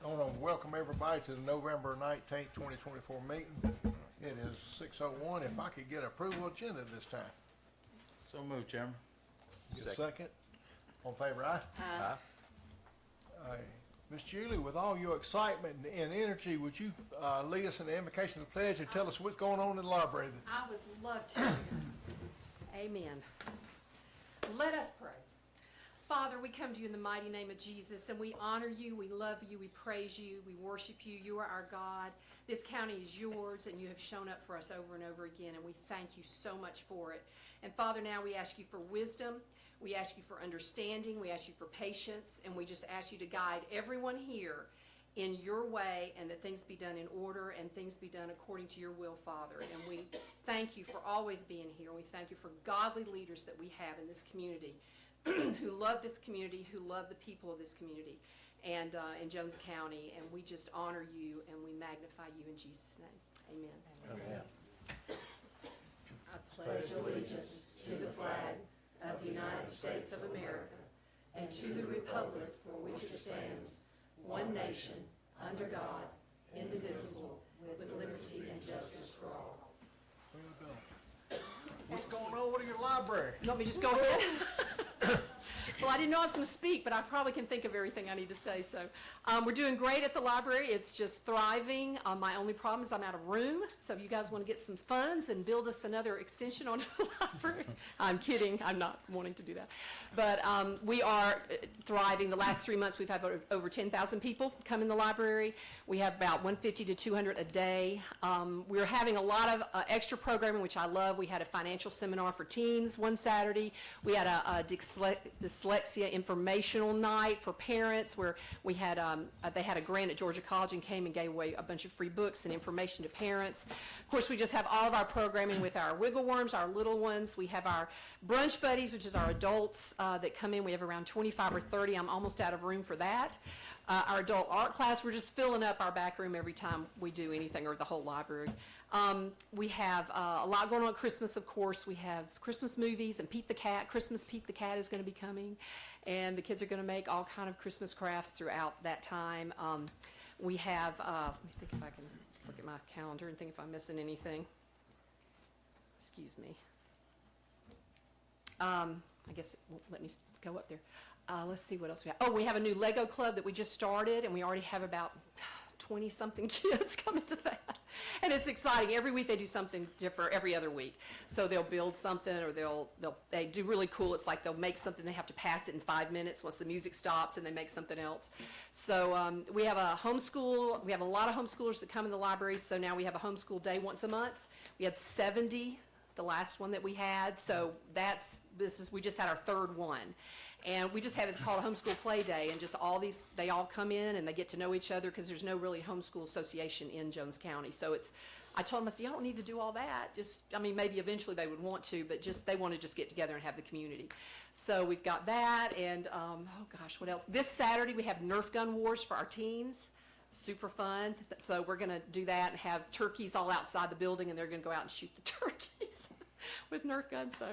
I want to welcome everybody to the November 19th, 2024 meeting. It is 6:01. If I could get approval agenda this time. So moved, Chairman. Get a second. All in favor, aye? Aye. Aye. Ms. Julie, with all your excitement and energy, would you lead us in the invocation of the pledge and tell us what's going on in the library? I would love to. Amen. Let us pray. Father, we come to you in the mighty name of Jesus, and we honor you, we love you, we praise you, we worship you. You are our God. This county is yours, and you have shown up for us over and over again, and we thank you so much for it. And Father, now we ask you for wisdom, we ask you for understanding, we ask you for patience, and we just ask you to guide everyone here in your way, and that things be done in order and things be done according to your will, Father. And we thank you for always being here. We thank you for godly leaders that we have in this community who love this community, who love the people of this community and in Jones County. And we just honor you and we magnify you in Jesus' name. Amen. Amen. I pledge allegiance to the flag of the United States of America and to the republic for which it stands, one nation, under God, indivisible, with liberty and justice for all. Where you going? What's going on with your library? You want me to just go ahead? Well, I didn't know I was going to speak, but I probably can think of everything I need to say. So we're doing great at the library. It's just thriving. My only problem is I'm out of room. So if you guys want to get some funds and build us another extension onto the library, I'm kidding. I'm not wanting to do that. But we are thriving. The last 3 months, we've had over 10,000 people come in the library. We have about 150 to 200 a day. We're having a lot of extra programming, which I love. We had a financial seminar for teens one Saturday. We had a dyslexia informational night for parents where we had they had a grant at Georgia College and came and gave away a bunch of free books and information to parents. Of course, we just have all of our programming with our wiggle worms, our little ones. We have our brunch buddies, which is our adults that come in. We have around 25 or 30. I'm almost out of room for that. Our adult art class, we're just filling up our back room every time we do anything, or the whole library. We have a lot going on at Christmas, of course. We have Christmas movies and Pete the Cat. Christmas Pete the Cat is going to be coming, and the kids are going to make all kind of Christmas crafts throughout that time. We have, let me think if I can look at my calendar and think if I'm missing anything. Excuse me. I guess it won't let me go up there. Let's see what else we have. Oh, we have a new Lego club that we just started, and we already have about 20-something kids coming to that. And it's exciting. Every week they do something different, every other week. So they'll build something, or they do really cool. It's like they'll make something, they have to pass it in 5 minutes once the music stops, and they make something else. So we have a homeschool. We have a lot of homeschoolers that come in the library, so now we have a homeschool day once a month. We had 70 the last one that we had, so we just had our third one, and we just have, it's called a homeschool play day, and just they all come in and they get to know each other, because there's no really homeschool association in Jones County. So I told them, I said, y'all don't need to do all that. Maybe eventually they would want to, but they want to just get together and have the community. So we've got that, and oh gosh, what else? This Saturday we have Nerf gun wars for our teens. Super fun. So we're going to do that and have turkeys all outside the building, and they're going to go out and shoot the turkeys with Nerf guns. So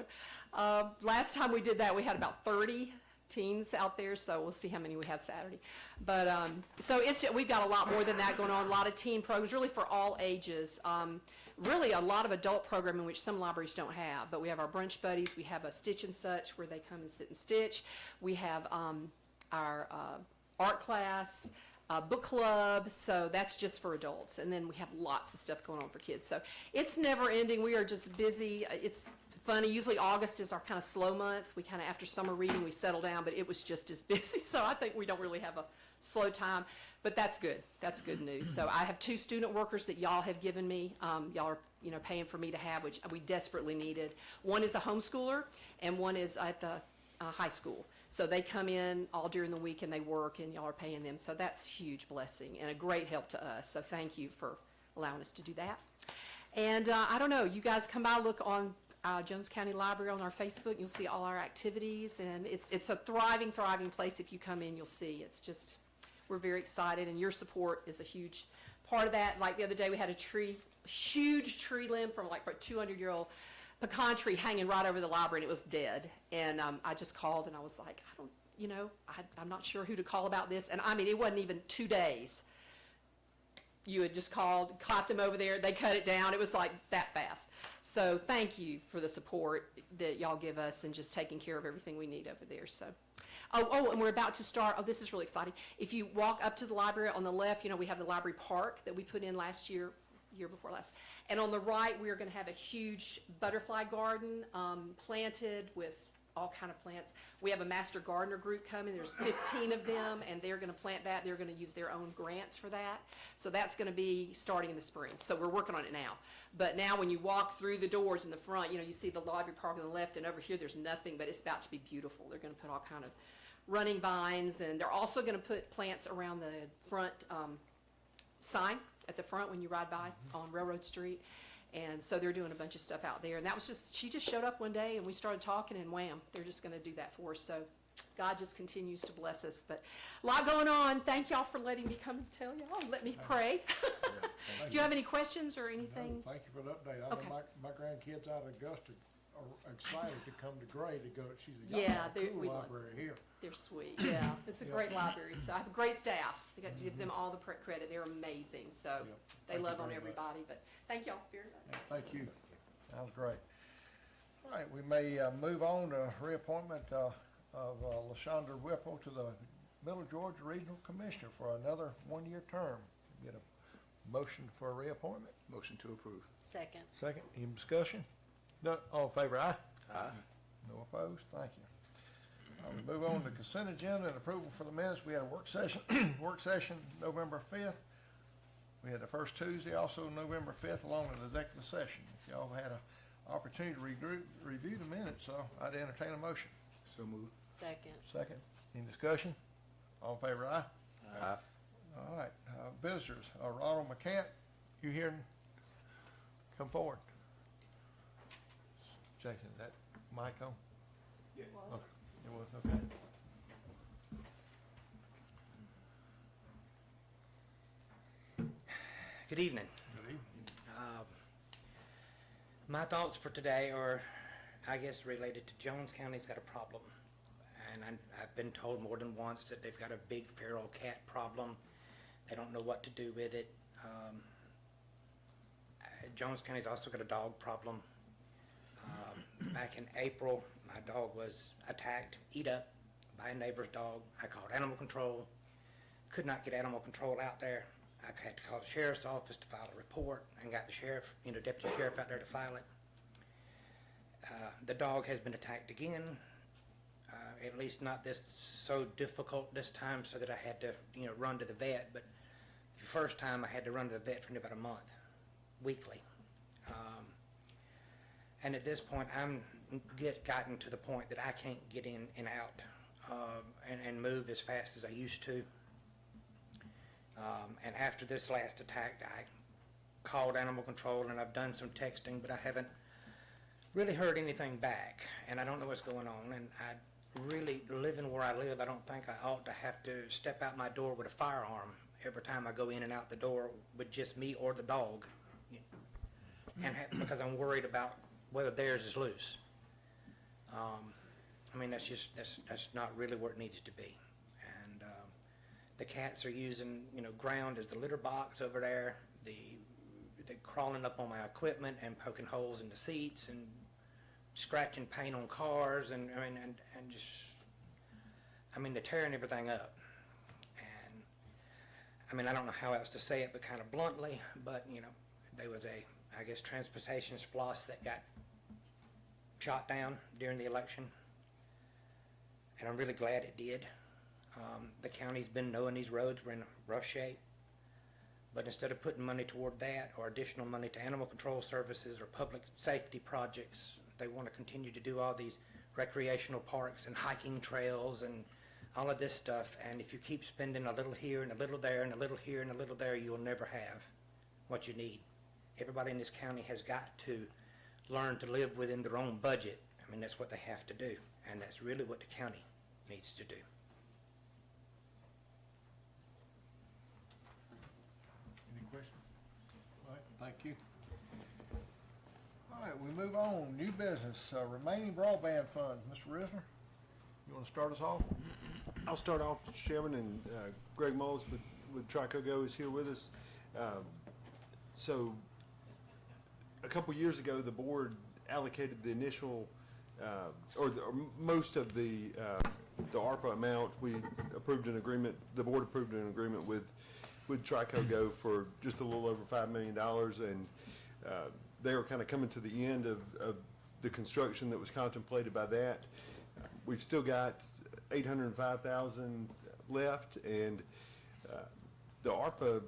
last time we did that, we had about 30 teens out there, so we'll see how many we have Saturday. But so we've got a lot more than that going on, a lot of teen programs, really for all ages. Really a lot of adult programming, which some libraries don't have. But we have our brunch buddies. We have a Stitch and Such where they come and sit and stitch. We have our art class, book club, so that's just for adults. And then we have lots of stuff going on for kids. So it's never ending. We are just busy. It's funny. Usually August is our kind of slow month. We kind of, after summer reading, we settle down, but it was just as busy. So I think we don't really have a slow time, but that's good. That's good news. So I have 2 student workers that y'all have given me. Y'all are paying for me to have, which we desperately needed. One is a homeschooler, and one is at the high school. So they come in all during the week and they work, and y'all are paying them. So that's a huge blessing and a great help to us. So thank you for allowing us to do that. And I don't know, you guys come by, look on Jones County Library on our Facebook. You'll see all our activities, and it's a thriving place. If you come in, you'll see. It's just, we're very excited, and your support is a huge part of that. Like the other day, we had a huge tree limb from like a 200-year-old pecan tree hanging right over the library, and it was dead. And I just called, and I was like, I'm not sure who to call about this. And I mean, it wasn't even 2 days. You had just called, caught them over there, they cut it down. It was like that fast. So thank you for the support that y'all give us and just taking care of everything we need over there, so. And we're about to start, this is really exciting. If you walk up to the library on the left, we have the library park that we put in last year before last. And on the right, we are gonna have a huge butterfly garden, planted with all kind of plants. We have a master gardener group coming. There's 15 of them, and they're going to plant that. They're going to use their own grants for that. So that's going to be starting in the spring. So we're working on it now. But now when you walk through the doors in the front, you see the library park on the left, and over here there's nothing, but it's about to be beautiful. They're going to put all kind of running vines, and they're also going to put plants around the front sign at the front when you ride by on Railroad Street. And so they're doing a bunch of stuff out there. And that was she just showed up one day and we started talking and wham, they're just gonna do that for us. So God just continues to bless us. But a lot going on. Thank y'all for letting me come and tell y'all. Let me pray. Do you have any questions or anything? No, thank you for the update. I Okay. know my grandkids out of Augusta are excited to come to Gray to go. She's got Yeah, a cool we love library here. They're sweet. Yeah, it's a great library. So I have a great staff. I got to give them all the credit. They're amazing. So Yep. they Thank you love on very much. everybody. But thank y'all very much. Yeah, thank you. That was great. All right, we may move on to reappointment of LaShondra Whipple to the Middle Georgia Regional Commissioner for another one-year term. Get a motion for a reappointment. Motion to approve. Second. Second, any discussion? No, all in favor, aye? Aye. No opposed, thank you. We move on to consent agenda and approval for the minutes. We had a work session, November 5th. We had the first Tuesday, also November 5th, along with the executive session. If y'all had an opportunity to review the minutes, I'd entertain a motion. So moved. Second. Second, any discussion? All in favor, aye? Aye. All right, visitors, Ronald McCant, you here? Come forward. Jason, is that mic on? Yes. Okay, it was, okay. Good evening. Good evening. My thoughts for today are, I guess, related to Jones County's got a problem. And I've been told more than once that they've got a big feral cat problem. They don't know what to do with it. Jones County's also got a dog problem. Back in April, my dog was attacked, eat up by a neighbor's dog. I called animal control, could not get animal control out there. I had to call the sheriff's office to file a report and got the sheriff, deputy sheriff out there to file it. The dog has been attacked again, at least not this so difficult this time so that I had to, run to the vet, but the first time I had to run to the vet for about a month, weekly. And at this point, I'm gotten to the point that I can't get in and out and move as fast as I used to. And after this last attack, I called animal control and I've done some texting, but I haven't really heard anything back. And I don't know what's going on. And I really, living where I live, I don't think I ought to have to step out my door with a firearm every time I go in and out the door with just me or the dog. And because I'm worried about whether theirs is loose. I mean, that's not really where it needs to be. And the cats are using, ground as the litter box over there. They're crawling up on my equipment and poking holes in the seats and scratching paint on cars and just, they're tearing everything up. And I don't know how else to say it, but kind of bluntly, but there was I guess, transportation splosh that got shot down during the election. And I'm really glad it did. The county's been knowing these roads were in rough shape. But instead of putting money toward that or additional money to animal control services or public safety projects, they want to continue to do all these recreational parks and hiking trails and all of this stuff. And if you keep spending a little here and a little there and a little here and a little there, you'll never have what you need. Everybody in this county has got to learn to live within their own budget. That's what they have to do. And that's really what the county needs to do. Any questions? All right, thank you. All right, we move on. New business, remaining broadband funds. Mr. Risner, you want to start us off? I'll start off, Mr. Chairman, and Greg Mullis with Tricogo is here with us. So, a couple years ago, the board allocated the initial, or most of the ARPA amount. We approved an agreement, the board approved an agreement with Tricogo for just a little over $5 million, and they were kind of coming to the end of the construction that was contemplated by that. We've still got $805,000 left, and the ARPA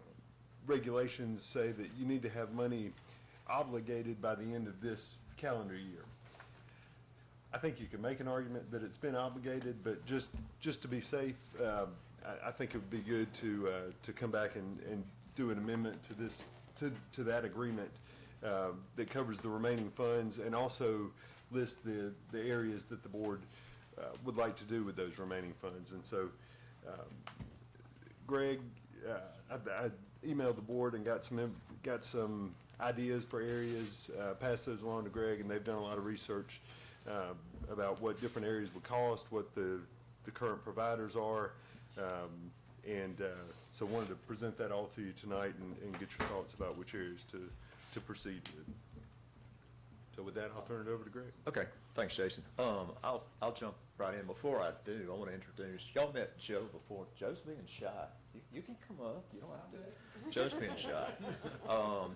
regulations say that you need to have money obligated by the end of this calendar year. I think you can make an argument that it's been obligated, but just to be safe, I think it would be good to come back and do an amendment to this, to that agreement that covers the remaining funds, and also list the areas that the board would like to do with those remaining funds. And so, Greg, I emailed the board and got some ideas for areas, passed those along to Greg, and they've done a lot of research about what different areas would cost, what the current providers are, and so wanted to present that all to you tonight and get your thoughts about which areas to proceed with. So with that, I'll turn it over to Greg. Okay, thanks, Jason. I'll jump right in. Before I do, I want to introduce, y'all met Joe before. Joe's being shy. You can come up, you don't have to. Joe's being shy.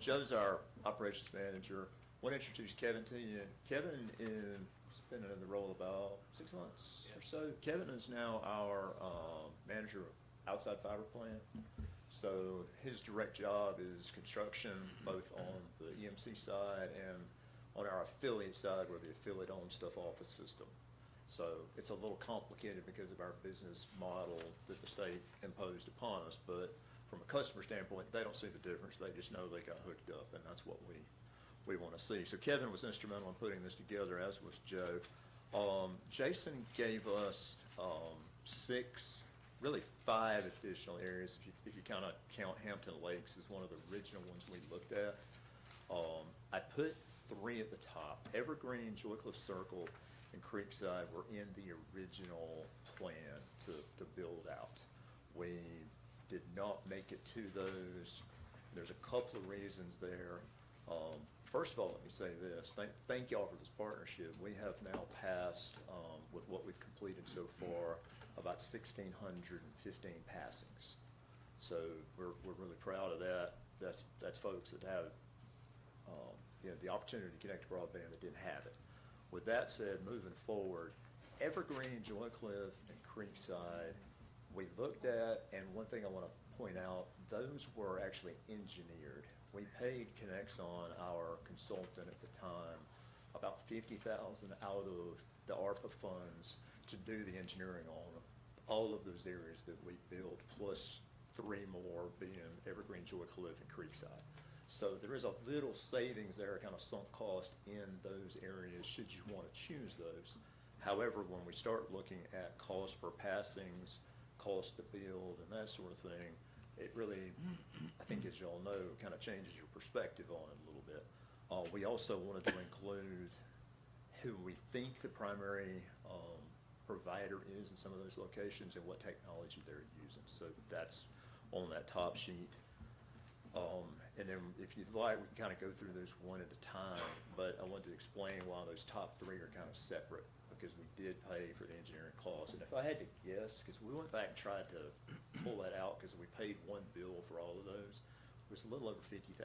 Joe's our operations manager. Want to introduce Kevin to you. Kevin has been in the role about 6 months or so. Kevin is now our manager of outside fiber plant. So his direct job is construction, both on the EMC side and on our affiliate side, where the affiliate owns stuff off the system. So it's a little complicated because of our business model that the state imposed upon us, but from a customer standpoint, they don't see the difference. They just know they got hooked up, and that's what we want to see. So Kevin was instrumental in putting this together, as was Joe. Jason gave us 6, really 5 additional areas. If you kind of count Hampton Lakes as one of the original ones we looked at. I put 3 at the top. Evergreen, Joycliff Circle, and Creekside were in the original plan to build out. We did not make it to those. There's a couple of reasons there. First of all, let me say this. Thank y'all for this partnership. We have now passed, with what we've completed so far, about 1,615 passings. So we're really proud of that. That's folks that have the opportunity to connect to broadband that didn't have it. With that said, moving forward, Evergreen, Joycliff, and Creekside, we looked at, and one thing I want to point out, those were actually engineered. We paid Connexon, our consultant at the time, about $50,000 out of the ARPA funds to do the engineering on all of those areas that we built, plus 3 more being Evergreen, Joycliff, and Creekside. So there is a little savings there, kind of sunk cost in those areas, should you want to choose those. However, when we start looking at cost per passings, cost to build, and that sort of thing, it really, I think as y'all know, kind of changes your perspective on it a little bit. We also wanted to include who we think the primary provider is in some of those locations and what technology they're using. So that's on that top sheet. And then if you'd like, we can kind of go through those one at a time, but I wanted to explain why those top 3 are kind of separate, because we did pay for the engineering costs. And if I had to guess, because we went back and tried to pull that out, because we paid one bill for all of those, it was a little over $50,000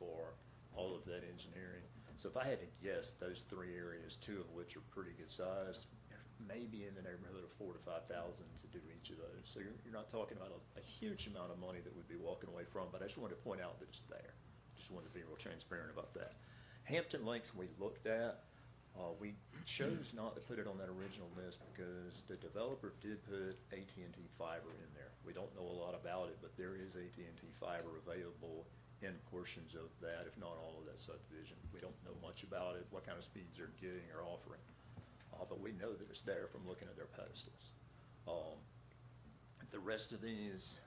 for all of that engineering. So if I had to guess, those 3 areas, 2 of which are pretty good size, maybe in the neighborhood of $4,000 to $5,000 to do each of those. So you're not talking about a huge amount of money that we'd be walking away from, but I just wanted to point out that it's there. Just wanted to be real transparent about that. Hampton Lakes we looked at, we chose not to put it on that original list because the developer did put AT&T fiber in there. We don't know a lot about it, but there is AT&T fiber available in portions of that, if not all of that subdivision. We don't know much about it, what kind of speeds they're getting or offering. But we know that it's there from looking at their pedestals. The rest of these,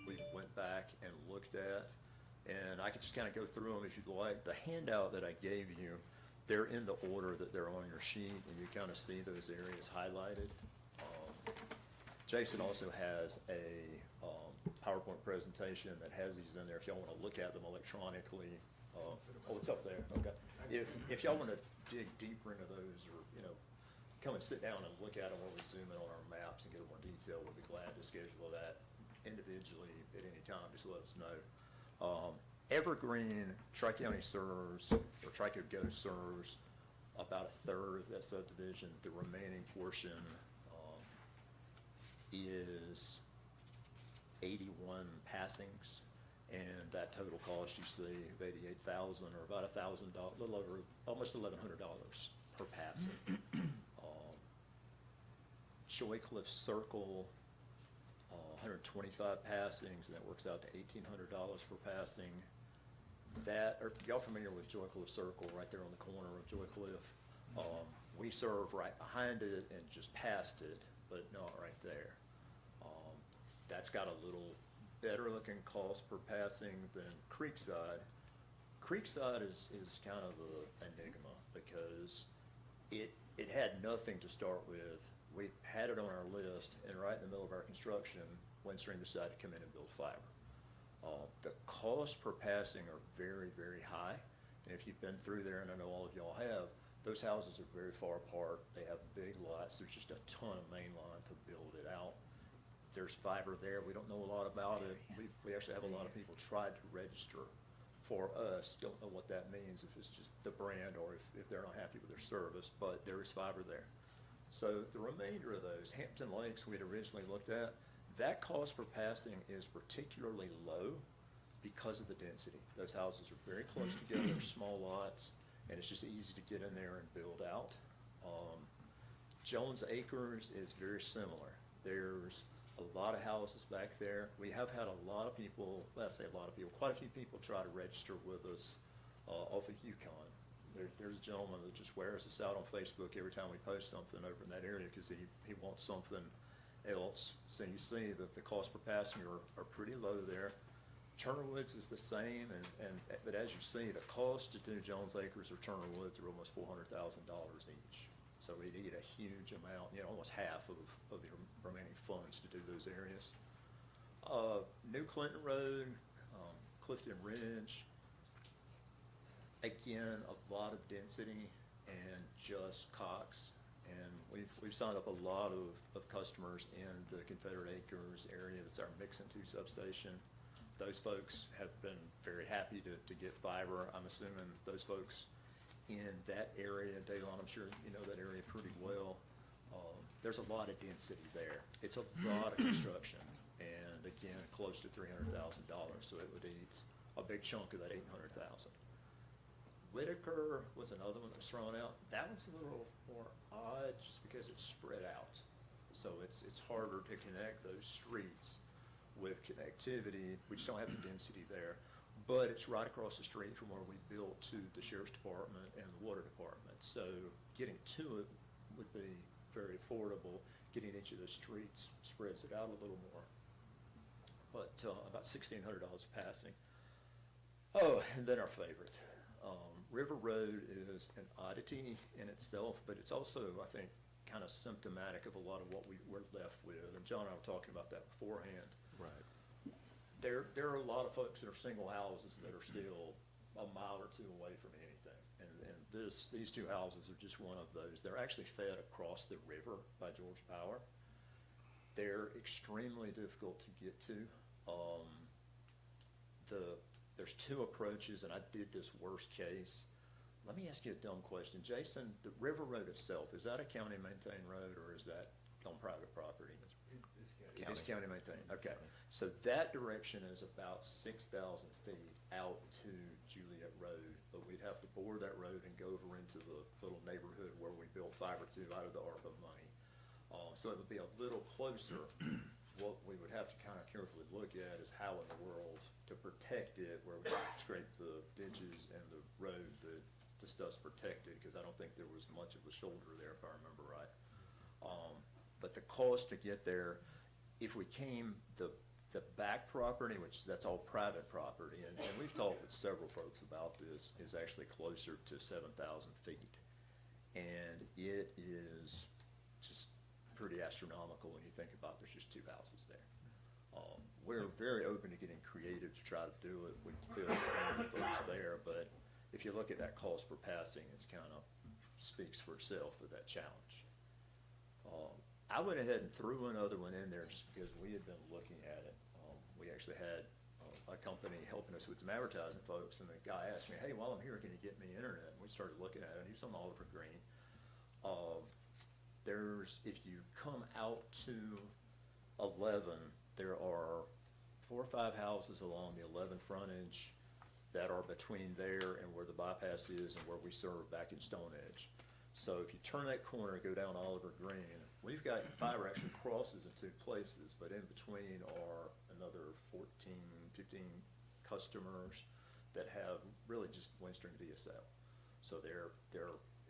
we went back and looked at, and I could just kind of go through them if you'd like. The handout that I gave you, they're in the order that they're on your sheet, and you kind of see those areas highlighted. Jason also has a PowerPoint presentation that has these in there if y'all want to look at them electronically. Oh, it's up there, okay. If y'all want to dig deeper into those or, come and sit down and look at them while we zoom in on our maps and get more detail, we'll be glad to schedule that individually at any time, just let us know. Evergreen, Tri-County serves, or Tri-County serves about a third of that subdivision. The remaining portion is 81 passings, and that total cost you see of 88,000 or about $1,000, a little over, almost $1,100 per passing. Joy Cliff Circle, 125 passings, and that works out to $1,800 per passing. Y'all familiar with Joy Cliff Circle, right there on the corner of Joy Cliff? We serve right behind it and just past it, but not right there. That's got a little better looking cost per passing than Creekside. Creekside is kind of an enigma because it had nothing to start with. We had it on our list, and right in the middle of our construction, Windstream decided to come in and build fiber. The cost per passing are very, very high, and if you've been through there, and I know all of y'all have, those houses are very far apart. They have big lots. There's just a ton of main line to build it out. There's fiber there. We don't know a lot about it. We actually have a lot of people tried to register for us. Don't know what that means, if it's just the brand or if they're not happy with their service, but there is fiber there. So the remainder of those, Hampton Lakes we had originally looked at, that cost per passing is particularly low because of the density. Those houses are very close together, they're small lots, and it's just easy to get in there and build out. Jones Acres is very similar. There's a lot of houses back there. We have had a lot of people, let's say a lot of people, quite a few people try to register with us off of Yukon. There's a gentleman that just wears us out on Facebook every time we post something over in that area because he wants something else. So you see that the cost per passenger are pretty low there. Turner Woods is the same, but as you see, the cost to do Jones Acres or Turner Woods are almost $400,000 each. So we need a huge amount, almost half of the remaining funds to do those areas. New Clinton Road, Clifton Ridge, again, a lot of density and just Cox. And we've signed up a lot of customers in the Confederate Acres area. That's our Mixon 2 substation. Those folks have been very happy to get fiber. I'm assuming those folks in that area, Daylon, I'm sure you know that area pretty well. There's a lot of density there. It's a lot of construction, and again, close to $300,000, so it would eat a big chunk of that $800,000. Whitaker was another one that was thrown out. That one's a little more odd just because it's spread out. So it's harder to connect those streets with connectivity. We just don't have the density there. But it's right across the street from where we built to the Sheriff's Department and the Water Department. So getting to it would be very affordable. Getting each of those streets spreads it out a little more. But about $1,600 passing. Oh, and then our favorite. River Road is an oddity in itself, but it's also, I think, kind of symptomatic of a lot of what we're left with. And John and I were talking about that beforehand. Right. There are a lot of folks that are single houses that are still a mile or two away from anything. And these two houses are just one of those. They're actually fed across the river by George Power. They're extremely difficult to get to. There's two approaches, and I did this worst case. Let me ask you a dumb question. Jason, the River Road itself, is that a county maintained road or is that on private property? It's county maintained, okay. So that direction is about 6,000 feet out to Juliet Road, but we'd have to bore that road and go over into the little neighborhood where we built fiber to out of the ARPA money. So it would be a little closer. What we would have to kind of carefully look at is how in the world to protect it, where we scrape the ditches and the road that the stuff's protected, because I don't think there was much of a shoulder there, if I remember right. But the cost to get there, if we came the back property, which that's all private property, and we've talked with several folks about this, is actually closer to 7,000 feet. And it is just pretty astronomical when you think about there's just two houses there. We're very open to getting creative to try to do it. We feel the folks there, but if you look at that cost per passing, it's kind of speaks for itself with that challenge. I went ahead and threw another one in there just because we had been looking at it. We actually had a company helping us with some advertising folks, and the guy asked me, hey, while I'm here, can you get me internet? And we started looking at it, and he was on Oliver Green. If you come out to 11, there are 4 or 5 houses along the 11 frontage that are between there and where the bypass is and where we serve back in Stone Edge. So if you turn that corner and go down Oliver Green, we've got fiber actually crosses in 2 places, but in between are another 14, 15 customers that have really just Windstream DSL. So they're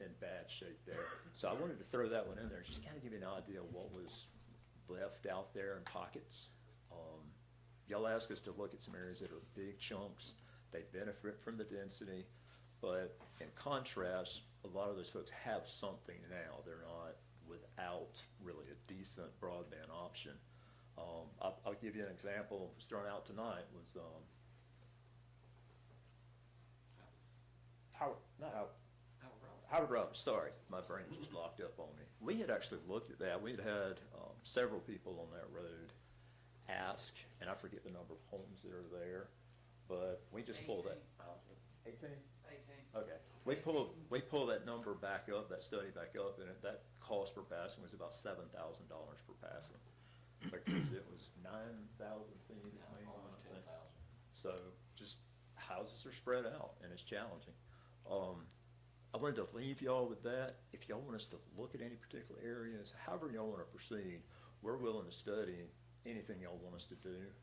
in bad shape there. So I wanted to throw that one in there, just to kind of give you an idea of what was left out there in pockets. Y'all asked us to look at some areas that are big chunks. They benefit from the density, but in contrast, a lot of those folks have something now. They're not without really a decent broadband option. I'll give you an example. It was thrown out tonight was Howard Road, sorry, my brain just locked up on me. We had actually looked at that. We had several people on that road ask, and I forget the number of homes that are there, but we just pulled that. 18? 18. Okay. We pull that number back up, that study back up, and that cost per passing was about $7,000 per passing. Because it was 9,000 feet. Almost 10,000. So just houses are spread out and it's challenging. I wanted to leave y'all with that. If y'all want us to look at any particular areas, however y'all want to proceed, we're willing to study anything y'all want us to do.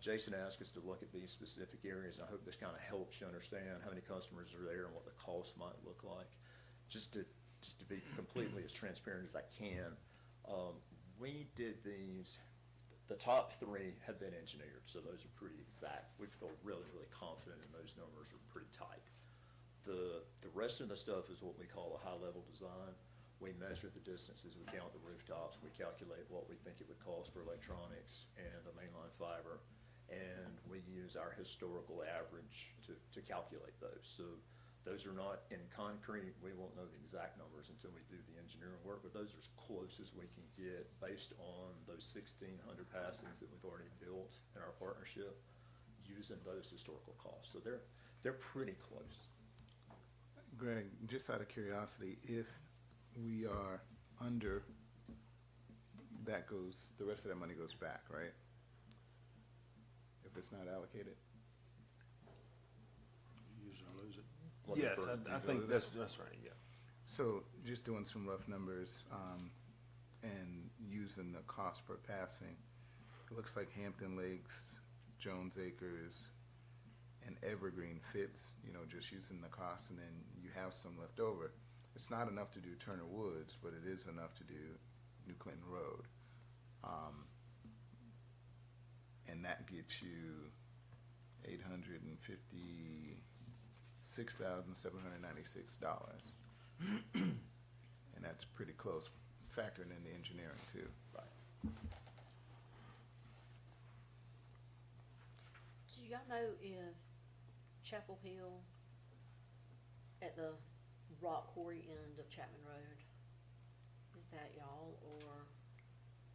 Jason asked us to look at these specific areas, and I hope this kind of helps you understand how many customers are there and what the cost might look like. Just to be completely as transparent as I can, we did these, the top 3 have been engineered, so those are pretty exact. We feel really, really confident in those numbers are pretty tight. The rest of the stuff is what we call a high-level design. We measure the distances, we count the rooftops, we calculate what we think it would cost for electronics and the mainline fiber, and we use our historical average to calculate those. So those are not in concrete. We won't know the exact numbers until we do the engineering work, but those are as close as we can get based on those 1,600 passings that we've already built in our partnership using those historical costs. So they're pretty close. Greg, just out of curiosity, if we are under, that goes, the rest of that money goes back, right? If it's not allocated? Use it or lose it. Well, Yes, for- I think that's right, yeah. So just doing some rough numbers, and using the cost per passing, it looks like Hampton Lakes, Jones Acres, and Evergreen fits, just using the cost, and then you have some left over. It's not enough to do Turner Woods, but it is enough to do New Clinton Road. And that gets you $856,796. And that's pretty close, factoring in the engineering too. Right. Do y'all know if Chapel Hill at the Rock Quarry end of Chapman Road, is that y'all or?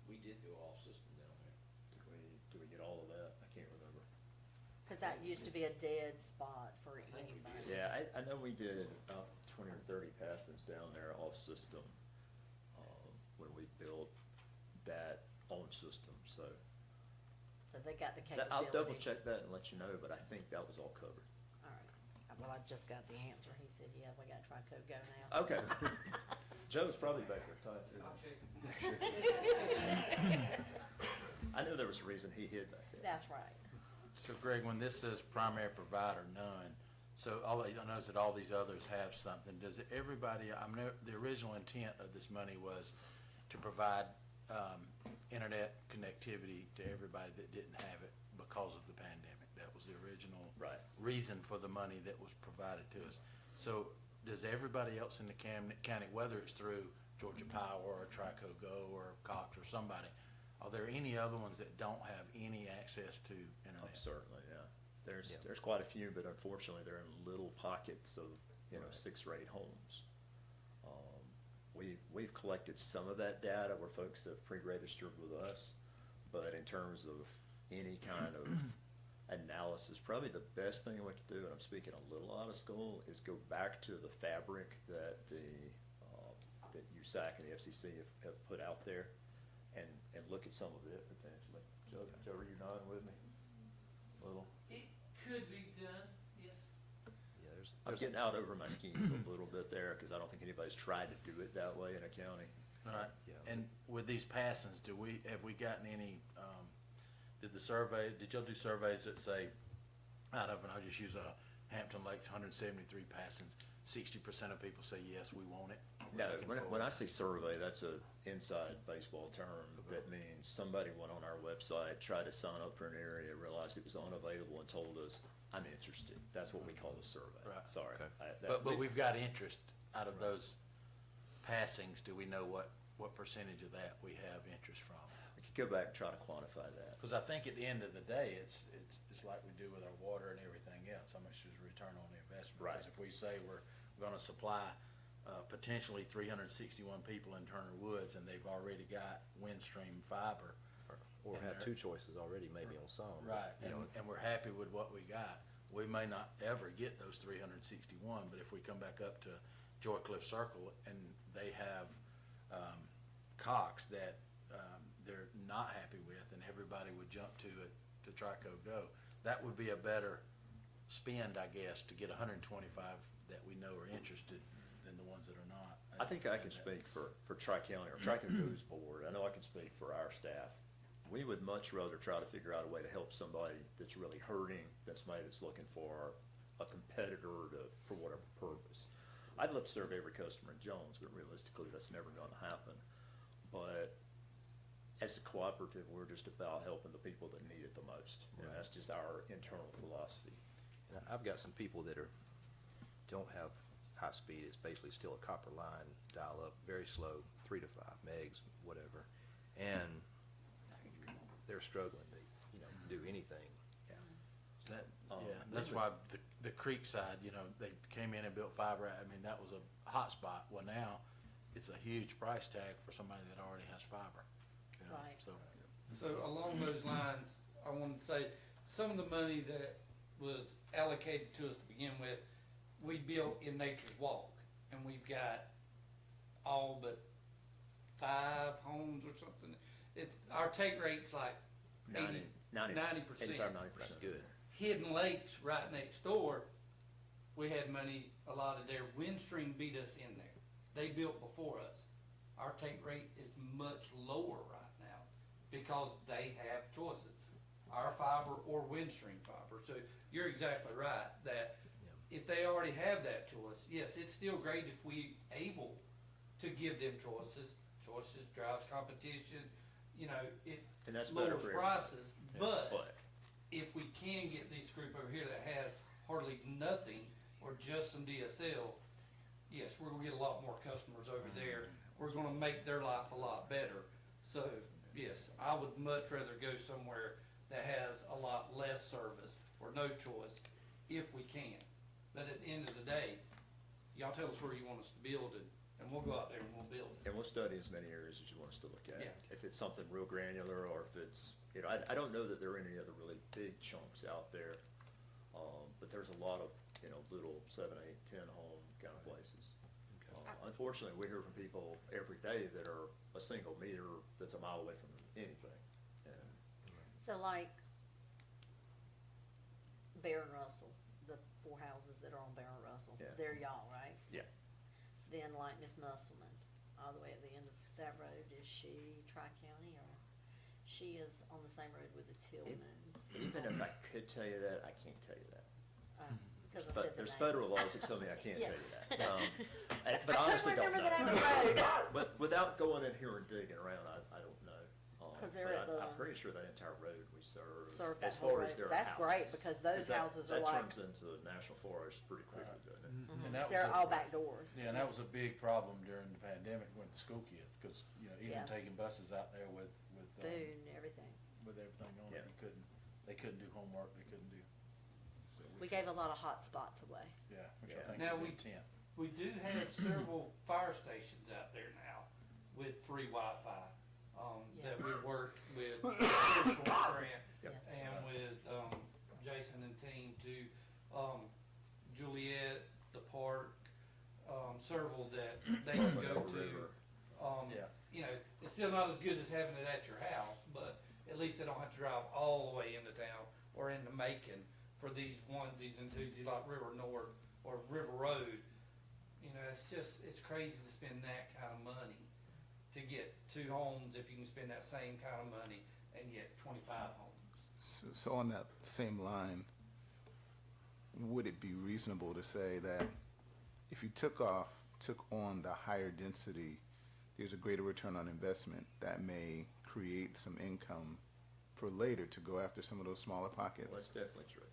We did do all system down there. Do we get all of that? I can't remember. Cause that used to be a dead spot for anybody. Yeah, I know we did about 20 or 30 passings down there off system, when we built that on system, so. So they got the capability. I'll double check that and let you know, but I think that was all covered. All right. Well, I just got the answer. He said, yeah, we got Trico Go now. Okay. Joe's probably back there tight too. I knew there was a reason he hid back there. That's right. So Greg, when this says primary provider, none, so I notice that all these others have something. Does everybody, the original intent of this money was to provide internet connectivity to everybody that didn't have it because of the pandemic. That was the original Right. reason for the money that was provided to us. So does everybody else in the county, whether it's through Georgia Power or Trico Go or Cox or somebody. Are there any other ones that don't have any access to Oh, internet? certainly, yeah. There's quite a few, but unfortunately, they're in little pockets of, Right. 6 or 8 homes. We've collected some of that data where folks have pre-registered with us, but in terms of any kind of analysis, probably the best thing we could do, and I'm speaking a little out of school, is go back to the fabric that that USAC and the FCC have put out there and look at some of it potentially. Joe, are you nodding with me? A little? It could be done, yes. Yeah, I'm getting out over my skis a little bit there, because I don't think anybody's tried to do it that way in a county. All right, Yeah. and with these passings, have we gotten any, did y'all do surveys that say, out of, and I'll just use Hampton Lakes, 173 passings, 60% of people say, yes, we want it? We're No, looking when for I it." say survey, that's a inside baseball term. That means somebody went on our website, tried to sign up for an area, realized it was unavailable, and told us, I'm interested. That's what we call a survey. Right. Sorry. But we've got interest out of those passings. Do we know what percentage of that we have interest from? We could go back and try to quantify that. Because I think at the end of the day, it's like we do with our water and everything else. How much is return on the investment? Right. Because if we say we're gonna supply, potentially 361 people in Turner Woods, and they've already got Windstream fiber. Or and have they're- 2 choices already, maybe on some. but, Right, you know, and we're happy with what we got. We may not ever get those 361, but if we come back up to Joy Cliff Circle and they have, Cox that, they're not happy with, and everybody would jump to it, to Trico Go, that would be a better spend, I guess, to get 125 that we know are interested than the ones that are not. I think I can speak for Tri-County, or Tri-County's board. I know I can speak for our staff. We would much rather try to figure out a way to help somebody that's really hurting, that's looking for a competitor for whatever purpose. I'd love to serve every customer in Jones, but realistically, that's never gonna happen. But as a cooperative, we're just about helping the people that need it the most. And Right. that's just our internal philosophy. and I've got some people that don't have high speed. It's basically still a copper line, dial up, very slow, 3 to 5 megs, whatever. And they're struggling to, do anything. That, Um, yeah, that's why the creek side, they came in and built fiber. I mean, that was a hot spot. Well, now, it's a huge price tag for somebody that already has fiber. Right. So, So along those lines, I wanted to say, some of the money that was allocated to us to begin with, we built in Nature's Walk, and we've got all but 5 homes or something. Our take rate's like 80, 90%. 85, 90%. That's good. Hidden Lakes right next door, we had money allotted there. Windstream beat us in there. They built before us. Our take rate is much lower right now because they have choices. Our fiber or Windstream fiber. So you're exactly right that if they already have that choice, yes, it's still great if we able to give them choices. Choices drives competition, it And that's better lowers for everybody. prices, Yeah, but if we can get this group over here that has hardly nothing or just some DSL, yes, we're gonna get a lot more customers over there. We're gonna make their life a lot better. So, yes, I would much rather go somewhere that has a lot less service or no choice if we can. But at the end of the day, y'all tell us where you want us to build it, and we'll go out there and we'll build it. And we'll study as many areas as you want us to look at. Yeah. If it's something real granular, or if it's, I don't know that there are any other really big chunks out there. But there's a lot of, little 7, 8, 10 home kind of places. Unfortunately, we hear from people every day that are a single meter that's a mile away from anything. And So like Bear and Russell, the 4 houses that are on Bear and Russell, Yeah. they're y'all, right? Yeah. Then like Miss Musselman, all the way at the end of that road, is she Tri-County or she is on the same road with the Tillmans? Even if I could tell you that, I can't tell you that. Because I But said the there's name. federal laws that tell me I can't Yeah. tell you that. But I honestly don't know. I couldn't remember the name of the road. But without going in here and digging around, I don't know. 'Cause they're at but I'm the- pretty sure that entire road we serve. Serve that as whole far as road. their That's great, houses. because those that- houses are like- That turns into National Forest pretty quickly, doesn't it? And that was They're a- all back doors. Yeah, and that was a big problem during the pandemic with the school kids, because, even Yeah. taking buses out there with, Food and everything. with everything on Yeah. it, they couldn't do homework, they couldn't do. So We gave a lot of hot spots away. Yeah, which I Yeah. think Now was the we- intent. We do have several fire stations out there now with free Wi-Fi, that we worked with Short Grant Yes. and with, Jason and team to, Juliet, the park, several that they can go Monroe to. River. Yeah. You know, it's still not as good as having it at your house, but at least they don't have to drive all the way into town or into Macon for these onesies and twosies like River North or River Road. You know, it's crazy to spend that kind of money to get 2 homes if you can spend that same kind of money and get 25 homes. So on that same line, would it be reasonable to say that if you took on the higher density, there's a greater return on investment that may create some income for later to go after some of those smaller pockets? Well, that's definitely true.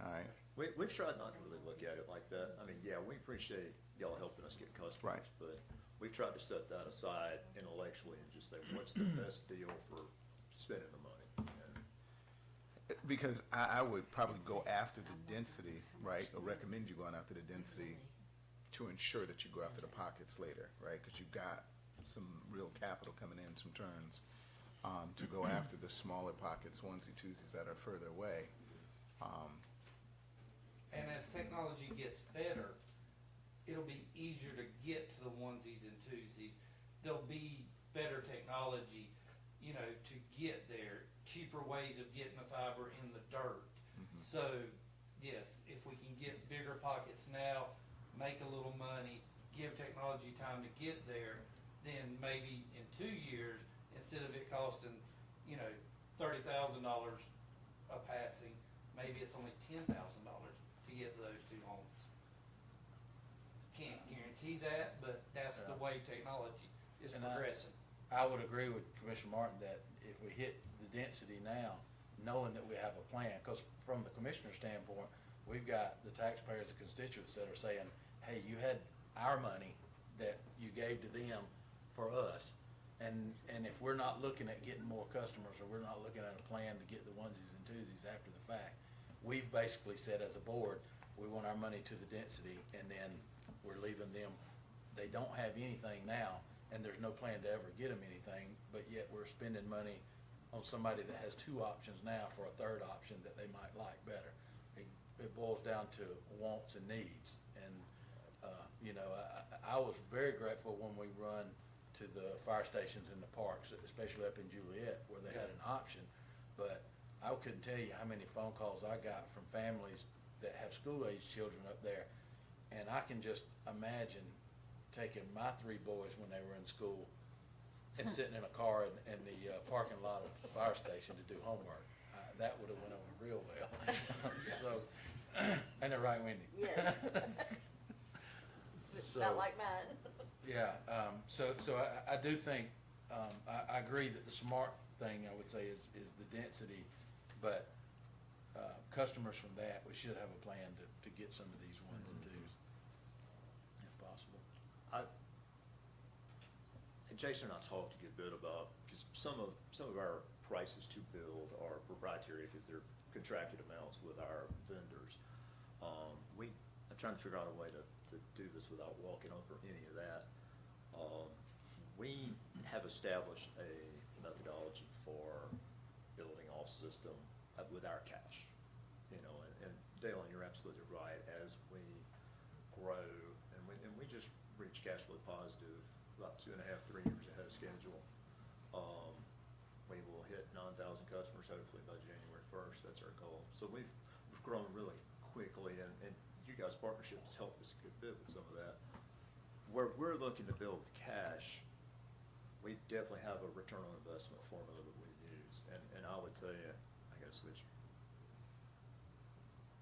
All right, We've tried not to really look at it like that. I mean, yeah, we appreciate y'all helping us get customers. Right. But we've tried to set that aside intellectually and just say, what's the best deal for spending the money? And because I would probably go after the density, right, or recommend you going after the density to ensure that you go after the pockets later, right? Because you've got some real capital coming in, some turns, to go after the smaller pockets, onesie, twosies that are further away. And as technology gets better, it'll be easier to get to the onesies and twosies. There'll be better technology, to get there, cheaper ways of getting the fiber in the dirt. So, yes, if we can get bigger pockets now, make a little money, give technology time to get there, then maybe in 2 years, instead of it costing, $30,000 a passing, maybe it's only $10,000 to get those 2 homes. Can't guarantee that, but that's the way technology is And progressing. I would agree with Commissioner Martin that if we hit the density now, knowing that we have a plan, because from the commissioner's standpoint, we've got the taxpayers, the constituents that are saying, hey, you had our money that you gave to them for us. And if we're not looking at getting more customers, or we're not looking at a plan to get the onesies and twosies after the fact, we've basically said as a board, we want our money to the density, and then we're leaving them, they don't have anything now, and there's no plan to ever get them anything, but yet we're spending money on somebody that has 2 options now for a 3rd option that they might like better. It boils down to wants and needs, and, I was very grateful when we run to the fire stations in the parks, especially up in Juliet, where they had an option, but I couldn't tell you how many phone calls I got from families that have school-aged children up there, and I can just imagine taking my 3 boys when they were in school and sitting in a car in the parking lot of the fire station to do homework. That would've went over real well. So, ain't that right, Wendy? Yes. So- Not like mine. Yeah, so I do think, I agree that the smart thing, I would say, is the density, but, customers from that, we should have a plan to get some of these ones and twos, if possible. And Jason and I talked a good bit about, because some of our prices to build are proprietary because they're contracted amounts with our vendors. I'm trying to figure out a way to do this without walking over any of that. We have established a methodology for building off system with our cash. And Dale, you're absolutely right, as we grow, and we just reached cash flow positive about 2.5, 3 years ahead of schedule. We will hit 9,000 customers hopefully by January 1st. That's our goal. So we've grown really quickly, and you guys' partnership has helped us a good bit with some of that. Where we're looking to build with cash, we definitely have a return on investment formula that we use. And I would tell you, I gotta switch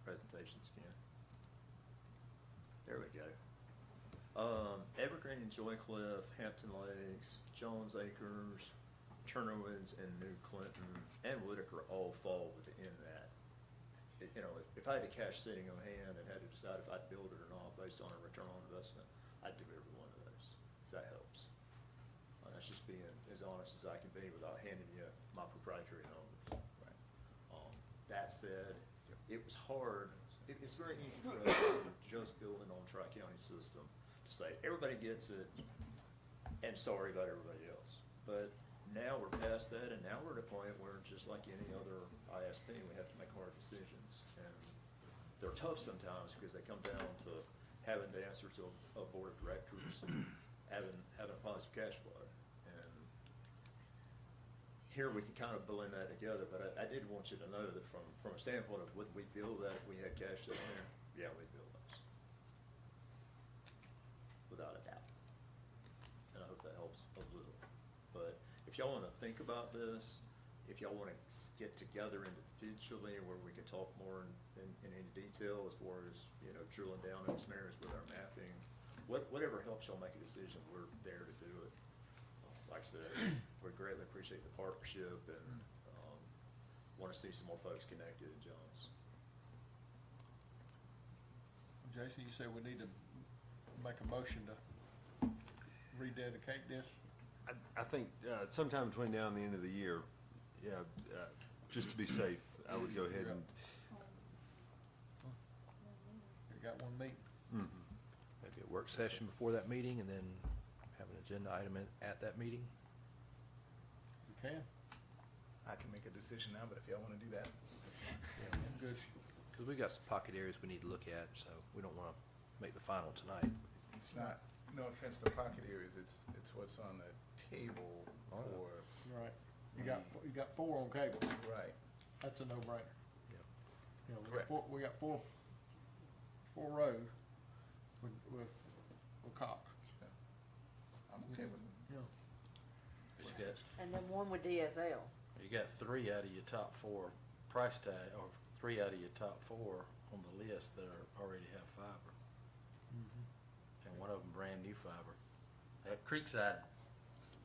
presentations again. There we go. Evergreen and Joy Cliff, Hampton Lakes, Jones Acres, Chernowitz and New Clinton and Whitaker all fall within that. You know, if I had the cash sitting on hand and had to decide if I'd build it or not based on a return on investment, I'd do every one of those, if that helps. That's just being as honest as I can be without handing you my proprietary numbers. That said, it was hard. It's very easy for us, just building on Tri-County system, to say, everybody gets it, and sorry about everybody else. But now we're past that, and now we're at a point where, just like any other ISP, we have to make hard decisions. And they're tough sometimes, because they come down to having to answer to a board of directors, and having a positive cash flow. And here we can kind of blend that together, but I did want you to know that from a standpoint of would we build that if we had cash sitting there? Yeah, we'd build those. Without a doubt. And I hope that helps a little. But if y'all want to think about this, if y'all want to get together individually where we can talk more in any detail as far as, you know, drilling down in some areas with our mapping, whatever helps y'all make a decision, we're there to do it. Like I said, we greatly appreciate the partnership and want to see some more folks connected in Jones. Jason, you said we need to make a motion to rededicate this? I think sometime between now and the end of the year, yeah, just to be safe, I would go ahead and, We got one meeting. Maybe a work session before that meeting, and then have an agenda item at that meeting. You can? I can make a decision now, but if y'all wanna do that, that's fine. Yeah, I'm good. Because we've got some pocket areas we need to look at, so we don't want to make the final tonight. It's not, no offense to pocket areas, it's what's on the table for, Right. You got 4 on cable. right. That's a no-brainer. Yeah. You know, Correct. we got four rows with Cox. I'm okay with it. Yeah. But you got, And then one with DSL. you got 3 out of your top 4 price tag, or 3 out of your top 4 on the list that already have fiber. And one of them brand new fiber. That Creekside,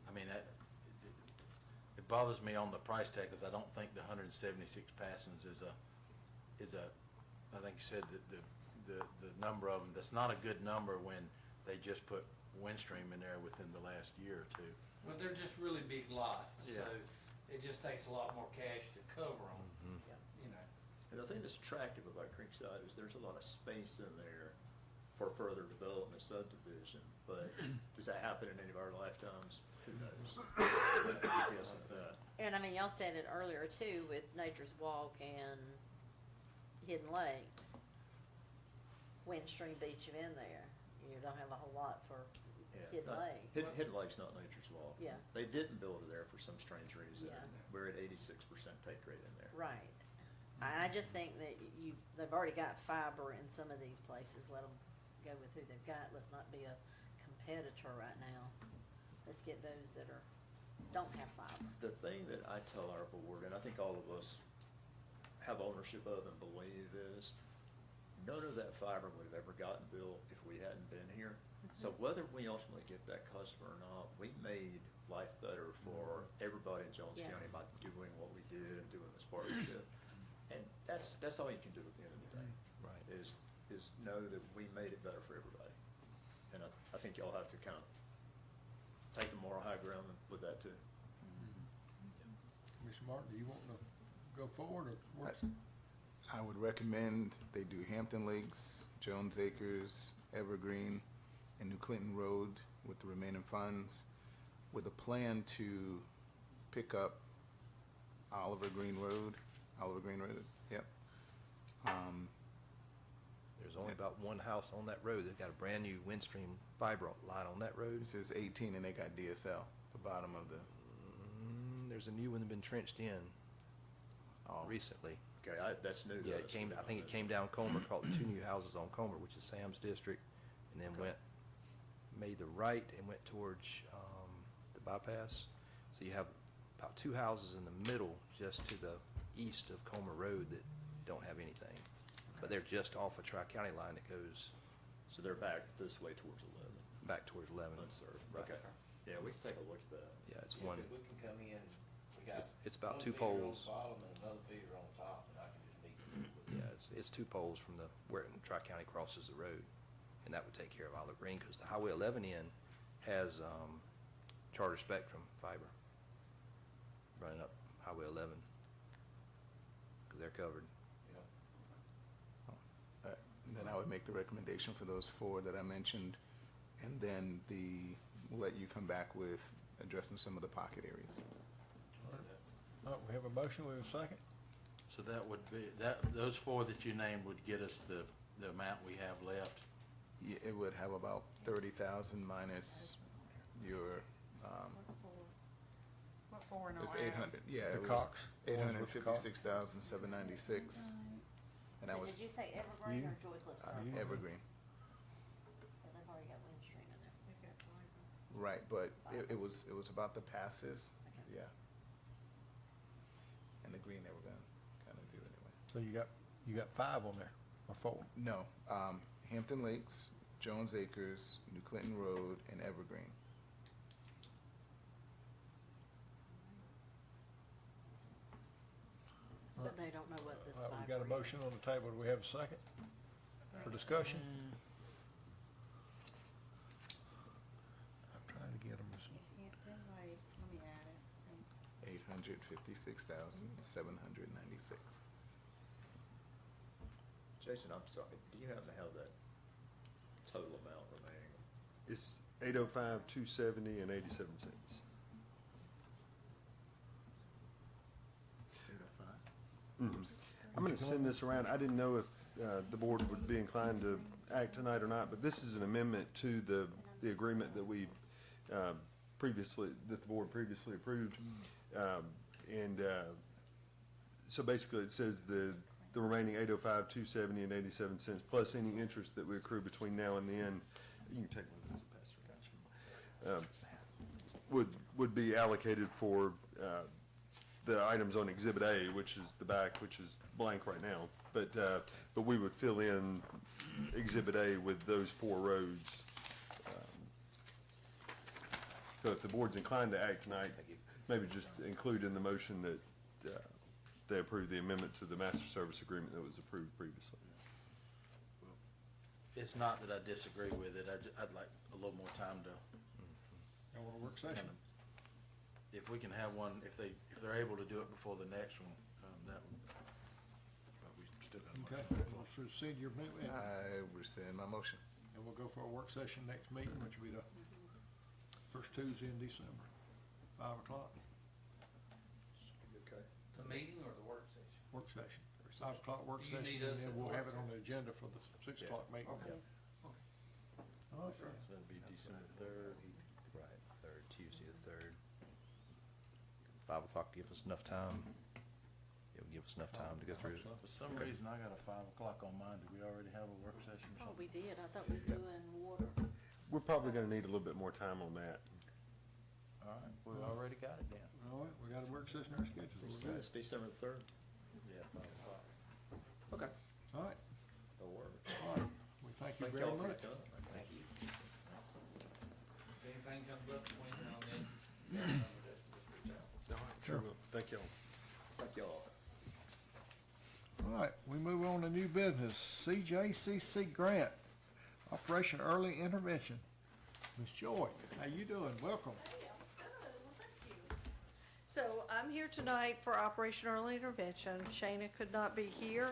I mean, it bothers me on the price tag, because I don't think the 176 passings is a, I think you said that the number of them, that's not a good number when they just put Windstream in there within the last year or 2. Well, they're just really big lots, so Yeah. it just takes a lot more cash to cover them, you know. And the thing that's attractive about Creekside is there's a lot of space in there for further development subdivision, but does that happen in any of our lifetimes? Who knows? Yes, like that. And I mean, y'all said it earlier too, with Nature's Walk and Hidden Lakes. Windstream beats you in there. You don't have a whole lot for Yeah, Hidden not- Lake. Hidden Lake's not Nature's Walk. Yeah. They didn't build it there for some strange reason. Yeah. We're at 86% take rate in there. Right. I just think that they've already got fiber in some of these places. Let them go with who they've got. Let's not be a competitor right now. Let's get those that don't have fiber. The thing that I tell our board, and I think all of us have ownership of and believe, is none of that fiber would have ever gotten built if we hadn't been here. So whether we ultimately get that customer or not, we made life better for everybody in Jones Yes. County by doing what we did and doing this partnership. And that's all you can do at the end of the day. Right. Is know that we made it better for everybody. And I think y'all have to kind of take the moral high ground with that too. Mr. Martin, do you want to go forward or what's? I would recommend they do Hampton Lakes, Jones Acres, Evergreen, and New Clinton Road with the remaining funds, with a plan to pick up Oliver Green Road, yep. There's only about one house on that road that got a brand-new Windstream fiber line on that road. It says 18 and they got DSL, the bottom of the, There's a new one that's been trenched in oh, recently. Okay, that's new to Yeah, us. I think it came down Comer, called 2 new houses on Comer, which is Sam's district, and then made the right and went towards the bypass. So you have about 2 houses in the middle, just to the east of Comer Road, that don't have anything. But they're just off a Tri-County line that goes So they're back this way towards 11, back towards 11. unserved. Right. Okay. Yeah, we can take a look at that. Yeah, it's one, We can come in, got it's about one 2 feeder on poles. the bottom and another feeder on top, and I can just meet with Yeah, it's 2 poles from where Tri-County crosses the road, and that would take care of Olive Green, because the Highway 11 end has Charter Spectrum fiber running up Highway 11, because they're covered. Then I would make the recommendation for those 4 that I mentioned, and then we'll let you come back with addressing some of the pocket areas. All right, we have a motion, we have a second. So that would be, those 4 that you named would get us the amount we have left. Yeah, it would have about 30,000 minus your, What for in it's Ohio? 800, yeah. The it was Cox, the ones with the Cox. 856,796, and So that was did you say Evergreen or Joy Cliff Circle? Evergreen. Yeah, they've already got Windstream in there. They've got fiber. Right, but it was about the passes, Okay. yeah. And the green they were gonna kind of do anyway. So you got 5 on there, or 4? No, Hampton Lakes, Jones Acres, New Clinton Road, and Evergreen. But they don't know what this All right, fiber we got a is. motion on the table, do we have a second for discussion? I'm trying to get them. Hampton Lakes, let me add it. 856,796. Jason, I'm sorry, do you happen to have that total amount remaining? It's 805, 270, and 87 cents. 805. I'm going to send this around. I didn't know if the board would be inclined to act tonight or not, but this is an amendment to the agreement that we previously, that the board previously approved. So basically, it says the remaining 805, 270, and 87 cents, plus any interest that we accrue between now and then, you can take one of those, Pastor, would be allocated for the items on Exhibit A, which is the back, which is blank right now. But we would fill in Exhibit A with those 4 roads. So if the board's inclined to act tonight, maybe just include in the motion that they approve the amendment to the master service agreement that was approved previously. It's not that I disagree with it, I'd like a little more time to, You want a work session? if we can have one, if they're able to do it before the next one, that would, but we still got. Okay, we'll rescind your movement, I rescind my motion. and we'll go for a work session next meeting, which will be the first Tuesday in December, 5 o'clock, Okay. The meeting or the work session? work session. 5 o'clock work Do you session, need and us then at we'll the have work it on the agenda for the 6 o'clock meeting. Okay. All right. So that'd be December 3rd. Right, 3rd, Tuesday the 3rd. 5 o'clock give us enough time. It'll give us enough time to go through it. For some reason, I got a 5 o'clock on mine, do we already have a work session or Oh, something? we did, I thought we was doing water. We're probably going to need a little bit more time on that. All right, we already got it down. All right, we got a work session in our schedule. It's December 3rd? Yeah, 5 o'clock. Okay. All right, That'll work. all right, we thank you Thank very y'all for your much. time. Thank you. If anything comes up between now and then, just reach out. Sure will. Thank y'all. Thank y'all. All right, we move on to new business, CJCC grant, Operation Early Intervention. Ms. Joy, how you doing? Welcome. So I'm here tonight for Operation Early Intervention. Shana could not be here.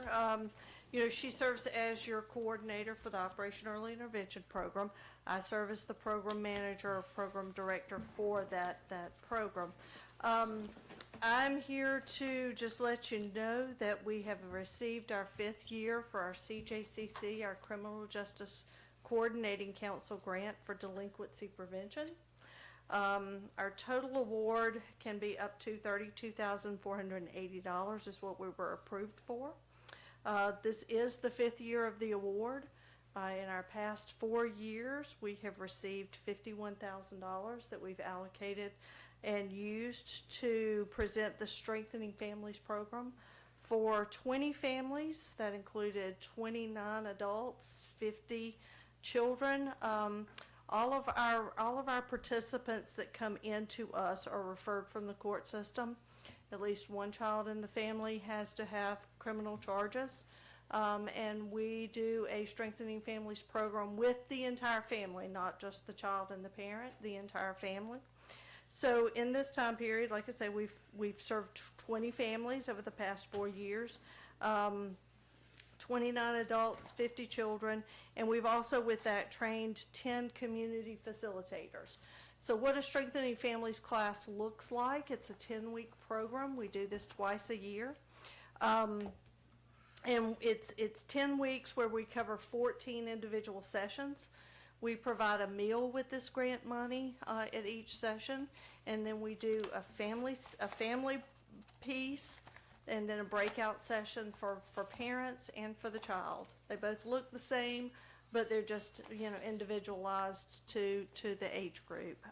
She serves as your coordinator for the Operation Early Intervention program. I serve as the program manager or program director for that program. I'm here to just let you know that we have received our 5th year for our CJCC, our Criminal Justice Coordinating Council grant for delinquency prevention. Our total award can be up to $32,480 is what we were approved for. This is the 5th year of the award. In our past 4 years, we have received $51,000 that we've allocated and used to present the Strengthening Families program for 20 families. That included 29 adults, 50 children. All of our participants that come into us are referred from the court system. At least one child in the family has to have criminal charges. And we do a strengthening families program with the entire family, not just the child and the parent, the entire family. So in this time period, like I say, we've served 20 families over the past 4 years. 29 adults, 50 children, and we've also with that trained 10 community facilitators. So what a strengthening families class looks like, it's a 10-week program. We do this twice a year. And it's 10 weeks where we cover 14 individual sessions. We provide a meal with this grant money at each session, and then we do a family piece, and then a breakout session for parents and for the child. They both look the same, but they're just, individualized to the age group.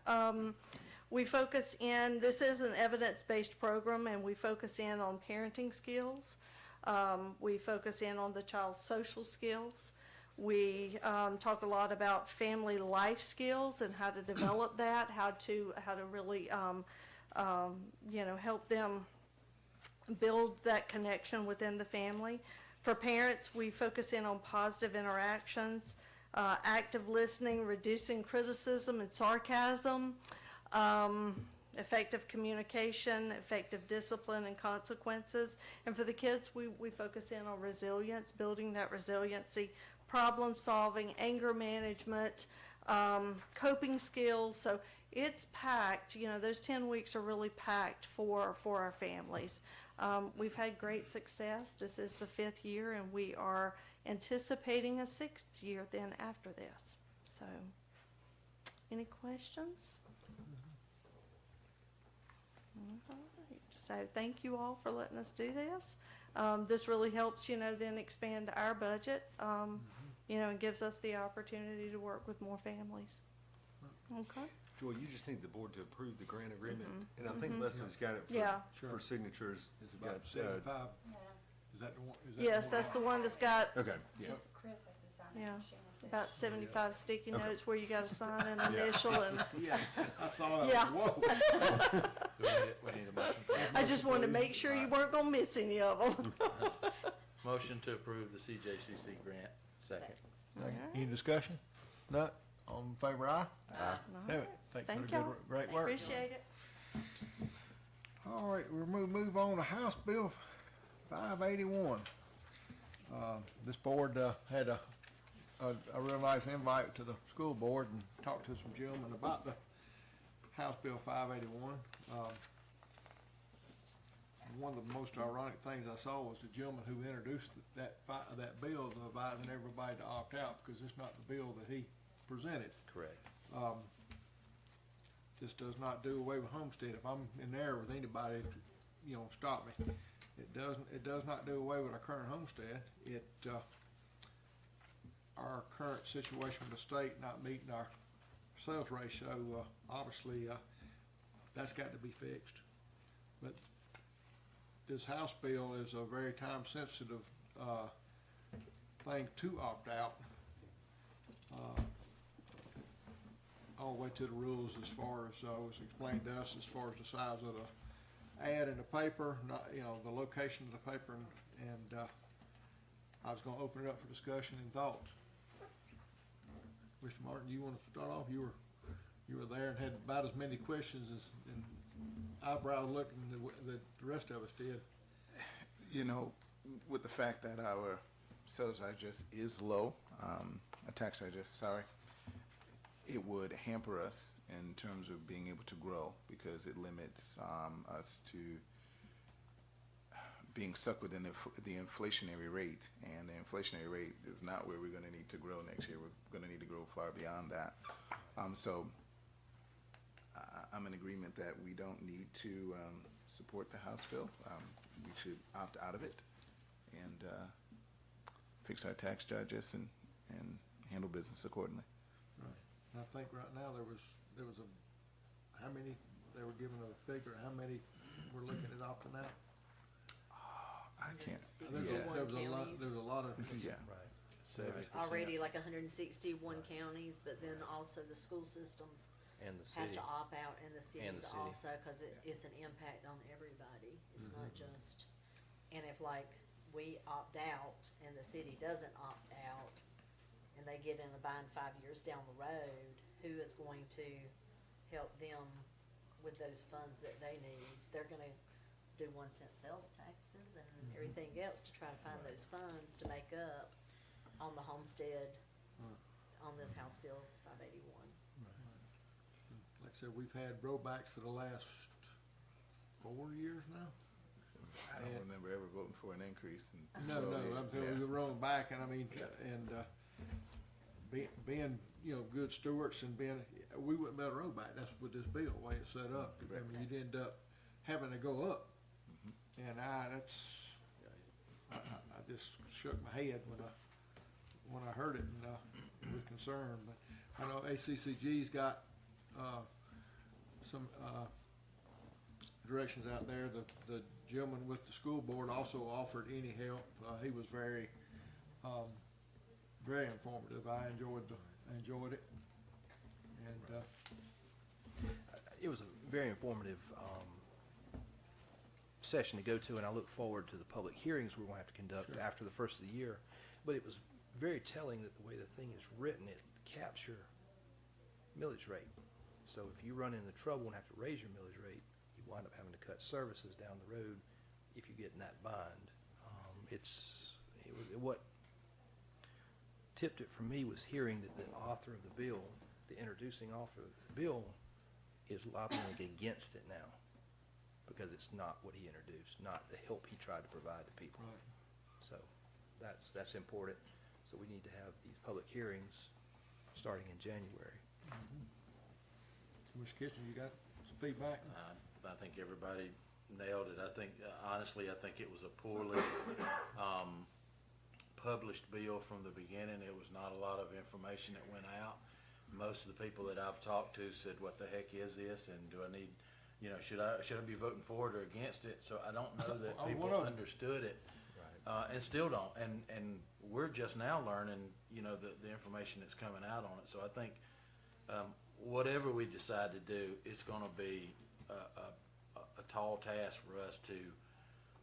We focus in, this is an evidence-based program, and we focus in on parenting skills. We focus in on the child's social skills. We talk a lot about family life skills and how to develop that, how to really, help them build that connection within the family. For parents, we focus in on positive interactions, active listening, reducing criticism and sarcasm, effective communication, effective discipline and consequences. And for the kids, we focus in on resilience, building that resiliency, problem solving, anger management, coping skills. So it's packed, those 10 weeks are really packed for our families. We've had great success. This is the 5th year, and we are anticipating a 6th year then after this. So, any questions? All right. So thank you all for letting us do this. This really helps, then expand our budget, and gives us the opportunity to work with more families. Okay? Joy, you just need the board to approve the grant agreement, and I think Leslie's got it Yeah. for signatures. It's about Got, 75. Is that the one? Is that Yes, the that's the one that's got, Okay, yeah. yeah, about 75 sticky Okay. notes where you gotta sign an initial and, Yeah, I saw that. Yeah. Whoa. We need a motion. I just wanted to make sure you weren't gonna miss any of them. Motion to approve the CJCC grant. Second. Any discussion? Not? All in favor, aye? Aye. Have it. Thanks for the Thank good, y'all. great work. Appreciate it. All right, we'll move on to House Bill 581. This board had a real nice invite to the school board and talked to some gentlemen about the House Bill 581. One of the most ironic things I saw was the gentleman who introduced that bill advising everybody to opt out because it's not the bill that he presented. Correct. This does not do away with homestead. If I'm in there with anybody, stop me. It does not do away with our current homestead. Our current situation with the state not meeting our sales ratio, obviously, that's got to be fixed. But this House bill is a very time-sensitive, thing to opt out. All the way to the rules as far as, was explained to us as far as the size of the ad in the paper, not, the location of the paper, and I was gonna open it up for discussion and thoughts. Mr. Martin, you wanna start off? You were there and had about as many questions as, and eyebrows looking that the rest of us did. With the fact that our sales digest is low, tax digest, sorry, it would hamper us in terms of being able to grow because it limits us to being stuck within the inflationary rate, and the inflationary rate is not where we're going to need to grow next year. We're going to need to grow far beyond that. So I'm in agreement that we don't need to support the House bill. We should opt out of it and fix our tax digest and handle business accordingly. And I think right now there was how many, they were given a figure, how many were looking at opting out? I can't. There was a lot of. Yeah. 70%. already like 161 counties, but then also the school systems And the have city. to opt out, and the cities city. also, because it's an impact on everybody. It's not just, and if like we opt out and the city doesn't opt out, and they get in a bind 5 years down the road, who is going to help them with those funds that they need? They're gonna do 1 cent sales taxes and everything else to try to find those funds to make up on the homestead, on this House Bill 581. Like I said, we've had rollbacks for the last 4 years now. I don't remember ever voting for an increase in No, 12 no, years. I'm saying Yeah. we're rolling back, and I mean, and, being, you know, good stewards and being, we wouldn't be able to roll back, that's with this bill, the way it's set up. I mean, you'd end up having to go up. And I just shook my head when I heard it and, was concerned, but I know ACCG's got, some, directions out there. The gentleman with the school board also offered any help. He was very, very informative. I enjoyed it. And, It was a very informative session to go to, and I look forward to the public hearings we're going to have to conduct after the first of the year. But it was very telling that the way the thing is written, it caps your millage rate. So if you run into trouble and have to raise your millage rate, you wind up having to cut services down the road if you get in that bind. What tipped it for me was hearing that the author of the bill, the introducing author of the bill, is lobbying against it now because it's not what he introduced, not the help he tried to provide to people. right. So that's important. So we need to have these public hearings starting in January. Mr. Kitchen, you got some feedback? I think everybody nailed it. I think, honestly, I think it was a poorly published bill from the beginning. It was not a lot of information that went out. Most of the people that I've talked to said, what the heck is this? And do I need, you know, should I be voting for it or against it? So I don't know that Oh, people one of- understood it. And still don't. And we're just now learning, you know, the information that's coming out on it. So I think, whatever we decide to do, it's gonna be a tall task for us to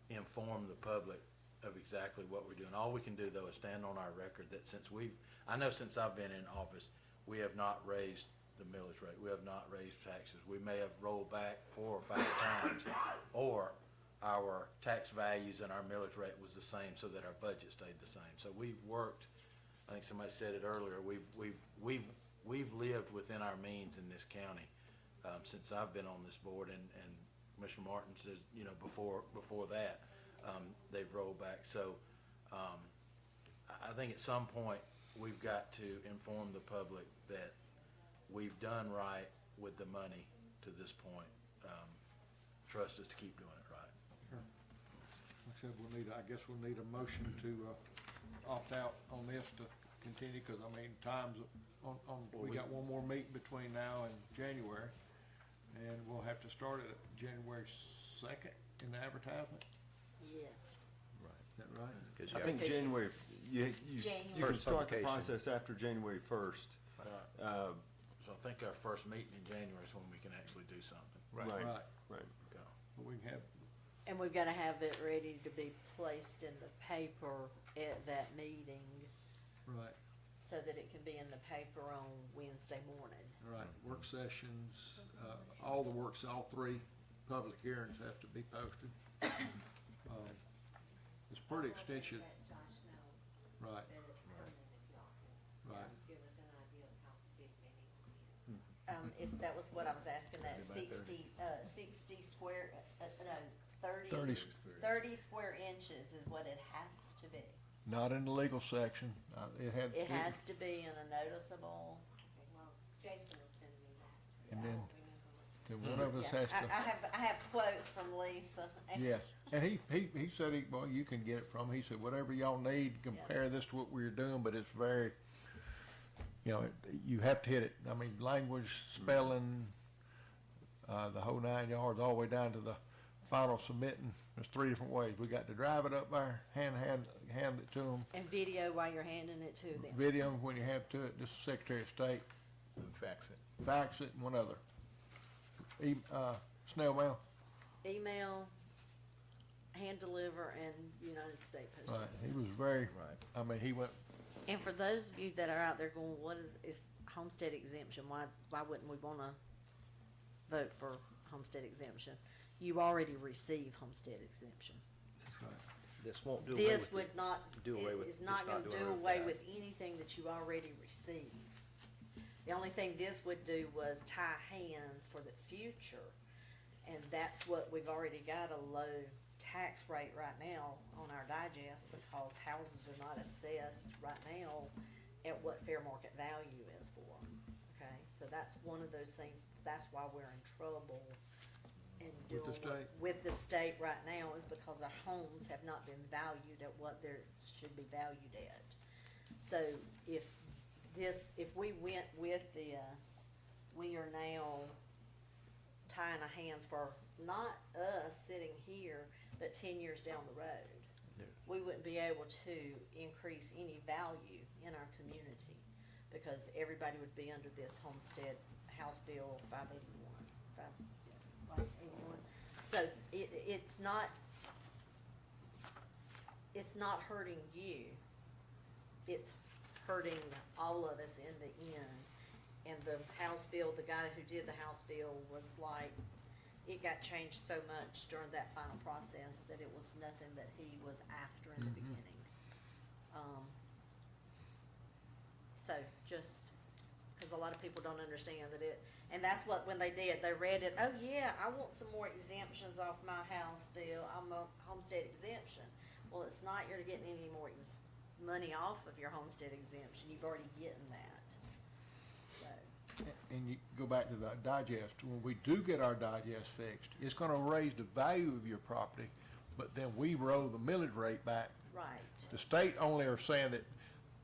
inform the public of exactly what we're doing. All we can do, though, is stand on our record that since I've been in office, we have not raised the millage rate. We have not raised taxes. We may have rolled back 4 or 5 times, or our tax values and our millage rate was the same so that our budget stayed the same. So we've worked, I think somebody said it earlier, we've lived within our means in this county, since I've been on this board, and Commissioner Martin says, you know, before that, they've rolled back. So, I think at some point, we've got to inform the public that we've done right with the money to this point. Trust us to keep doing it right. Sure. Like I said, I guess we'll need a motion to, opt out on this to continue, because I mean, we got one more meeting between now and January, and we'll have to start it at January 2nd in the advertisement. Yes. Is that right? 'Cause I you think Because January, you January. can First start the publication. process after January 1st. So I think our first meeting in January is when we can actually do something. Right, Right, right. Go. but we can have, And we've gotta have it ready to be placed in the paper at that meeting, right, so that it can be in the paper on Wednesday morning. right, work sessions, all 3 public hearings have to be posted. It's pretty extensive, right, right. If that was what I was asking, that 60 square, no, 30 square inches is what it has to be. Not in the legal section, It has to be in a noticeable, Jason will send me that. And then one of us yeah, has to. I have quotes from Lisa. and- Yes, and he said, well, you can get it from, he said, whatever y'all need, compare this to what we're doing, but it's very, you know, you have to hit it. I mean, language, spelling, the whole 9 yards, all the way down to the final submitting. There's 3 different ways. We got to drive it up there, hand it to them, And video while you're handing it to them. video 'em when you have to it, just Secretary of State, And fax it. fax it, and one other. Snail mail. Email, hand deliver, and United States Postal Right, Service. he was very, Right. I mean, he went, And for those of you that are out there going, what is homestead exemption? Why wouldn't we wanna vote for homestead exemption? You already receive homestead exemption. This won't do away with This it. would not, Do away with- it's just not not gonna do do away with away that. with anything that you already receive. The only thing this would do was tie hands for the future, and that's what, we've already got a low tax rate right now on our digest because houses are not assessed right now at what fair market value is for them, okay? So that's one of those things, that's why we're in trouble in With doing the state. with the state right now, is because our homes have not been valued at what they should be valued at. So if we went with this, we are now tying our hands for not us sitting here, but 10 years down the road. We wouldn't be able to increase any value in our community because everybody would be under this homestead House Bill 581. So it's not hurting you. It's hurting all of us in the end. And the House Bill, the guy who did the House Bill was like, it got changed so much during that final process that it was nothing that he was after in the beginning. So just, because a lot of people don't understand that and that's what, when they did, they read it, oh yeah, I want some more exemptions off my House Bill, I'm a homestead exemption. Well, it's not, you're getting any more money off of your homestead exemption, you've already getting that, so. and you go back to the digest, when we do get our digest fixed, it's gonna raise the value of your property, but then we roll the millage rate back. Right. The state only are saying that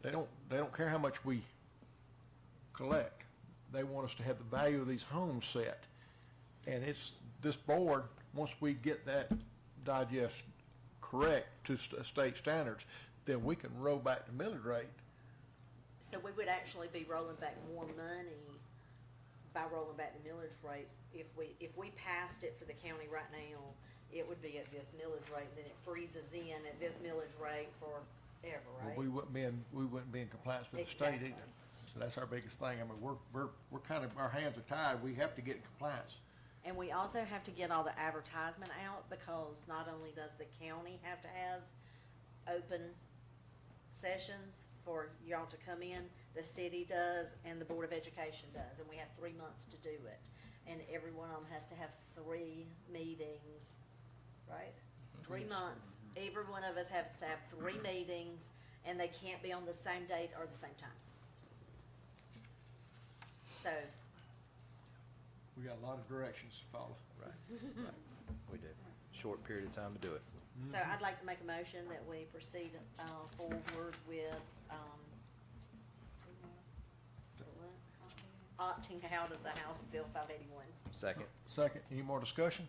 they don't care how much we collect. They want us to have the value of these homes set. And it's, this board, once we get that digest correct to state standards, then we can roll back the millage rate. So we would actually be rolling back more money by rolling back the millage rate. If we passed it for the county right now, it would be at this millage rate, then it freezes in at this millage rate forever, Well, right? we wouldn't be in compliance with the state Exactly. either. So that's our biggest thing. I mean, we're kind of, our hands are tied. We have to get in compliance. And we also have to get all the advertisement out, because not only does the county have to have open sessions for y'all to come in, the city does, and the Board of Education does, and we have 3 months to do it. And every one of them has to have 3 meetings, right? 3 months, every one of us has to have 3 meetings, and they can't be on the same date or the same times. So, We got a lot of directions to follow. Right, right, we do. Short period of time to do it. so I'd like to make a motion that we proceed, forward with, opting out of the House Bill 581. Second? Second, any more discussion?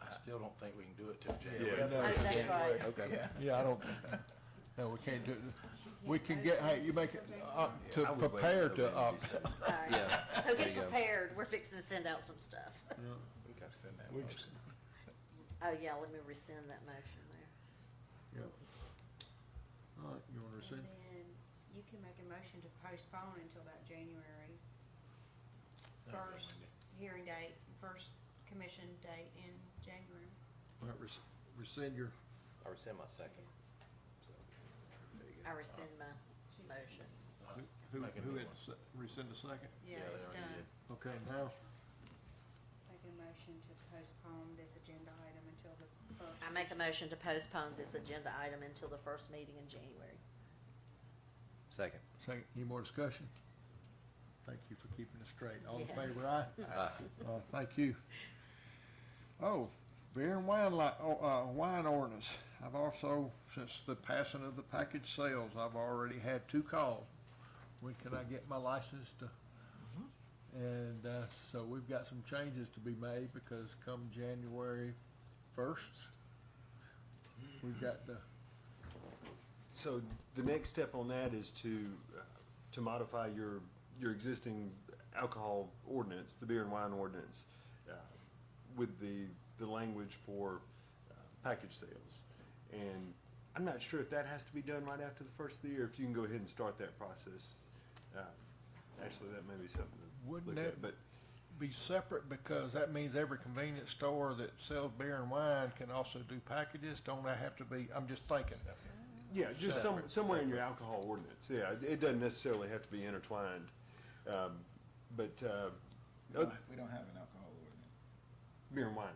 I still don't think we can do it till Yeah. January. No. Oh, that's right. Okay. Yeah, I don't, no, we can't do it. We can get, hey, you make it, to I would wait prepare until to, then. All right. Yeah, So there get you go. prepared, we're fixing to send out some stuff. We gotta send that We- motion. Oh, yeah, let me rescind that motion there. Yep. All right, you wanna And rescind? then you can make a motion to postpone until that January first hearing date, first commission date in January. All right, rescind your, I rescind my second. So, there you go. I rescind my motion. who Make a had new one. rescind the second? Yeah, they it's already done. did. Okay, now, Make a motion to postpone this agenda item until the first. I make a motion to postpone this agenda item until the first meeting in January. Second. second, any more discussion? Thank you for keeping us straight. All in Yes. favor, aye? Aye. Thank you. Oh, beer and wine wine ordinance. I've also, since the passing of the package sales, I've already had 2 calls. When can I get my license to? And, so we've got some changes to be made, because come January 1st, we've got the, So the next step on that is to modify your existing alcohol ordinance, the beer and wine ordinance, with the language for package sales. And I'm not sure if that has to be done right after the first of the year, if you can go ahead and start that process. Actually, that may be something to Wouldn't look that at, but be separate, because that means every convenience store that sells beer and wine can also do packages. Don't that have to be, I'm just thinking. yeah, just Separate, somewhere in your alcohol ordinance. Yeah, it doesn't necessarily have to be intertwined. But We don't have an alcohol ordinance. beer and wine,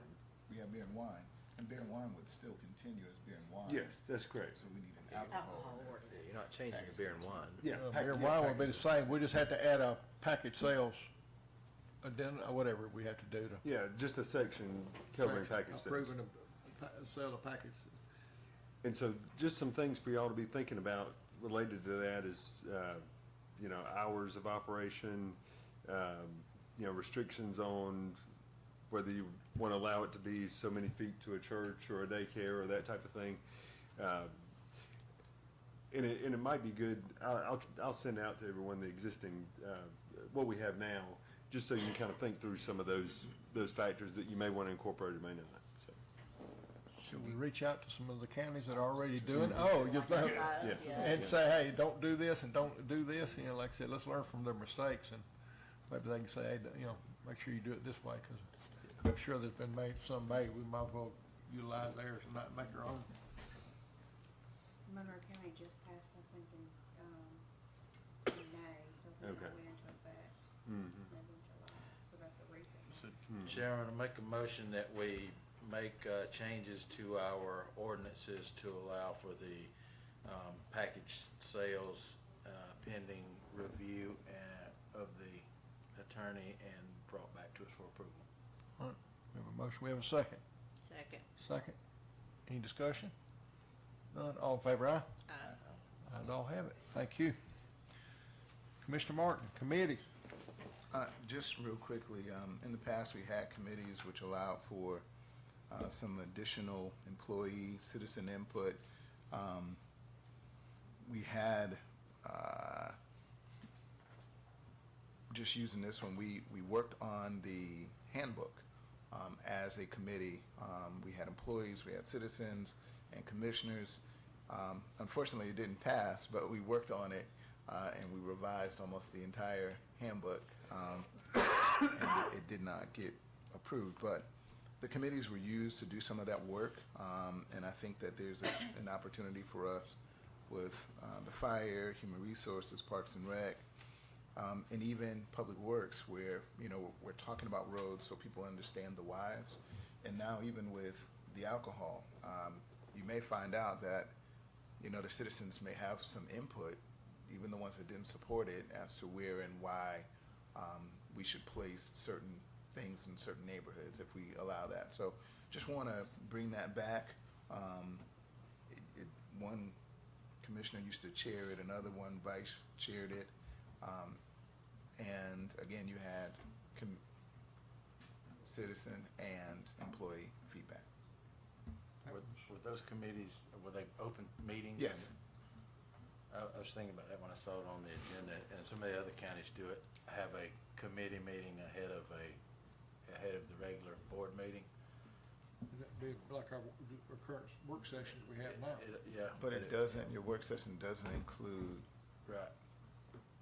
We have beer and wine, and beer and wine would still continue as beer and wine. yes, that's correct. So we need an alcohol Alcohol ordinance. ordinance. You're not changing your beer and wine. Yeah. Beer and wine would be the same. We just had to add a package sales, whatever we have to do to. Yeah, just a section covering package sales. Approving sale of package. And so just some things for y'all to be thinking about related to that is, hours of operation, restrictions on whether you want to allow it to be so many feet to a church or a daycare or that type of thing. And it might be good, I'll send out to everyone the existing, what we have now, just so you can kind of think through some of those factors that you may want to incorporate or may not, so. Should we reach out to some of the counties that are already doing? Oh, you Like think? size, Yes. yeah. And say, hey, don't do this and don't do this, like I said, let's learn from their mistakes, and maybe they can say, hey, make sure you do it this way, because I'm sure there's been some made, we might as well utilize theirs and not make our own. Monroe County just passed, I think, in May, so I think Okay. that went into effect, Mhm. maybe in July, so that's a recent one. Sharon, I make a motion that we make changes to our ordinances to allow for the package sales pending review of the attorney and brought back to us for approval. All right, we have a motion, we have a second. Second. Second. Any discussion? None, all in favor, aye? Aye. Ayes all have it, thank you. Commissioner Martin, committees. Just real quickly, in the past, we had committees which allowed for some additional employee citizen input. We had, just using this one, we worked on the handbook as a committee. We had employees, we had citizens and commissioners. Unfortunately, it didn't pass, but we worked on it, and we revised almost the entire handbook, and it did not get approved. But the committees were used to do some of that work, and I think that there's an opportunity for us with the fire, human resources, parks and rec, and even public works, where, we're talking about roads so people understand the whys. And now even with the alcohol, you may find out that, the citizens may have some input, even the ones that didn't support it, as to where and why we should place certain things in certain neighborhoods if we allow that. So just want to bring that back. One commissioner used to chair it, another one vice chaired it. And again, you had citizen and employee feedback. Were those committees, were they open meetings? Yes. I was thinking about that when I saw it on the agenda, and some of the other counties do it, have a committee meeting ahead of the regular board meeting. That'd be like our current work sessions we have now. Yeah. But it doesn't, your work session doesn't include Right.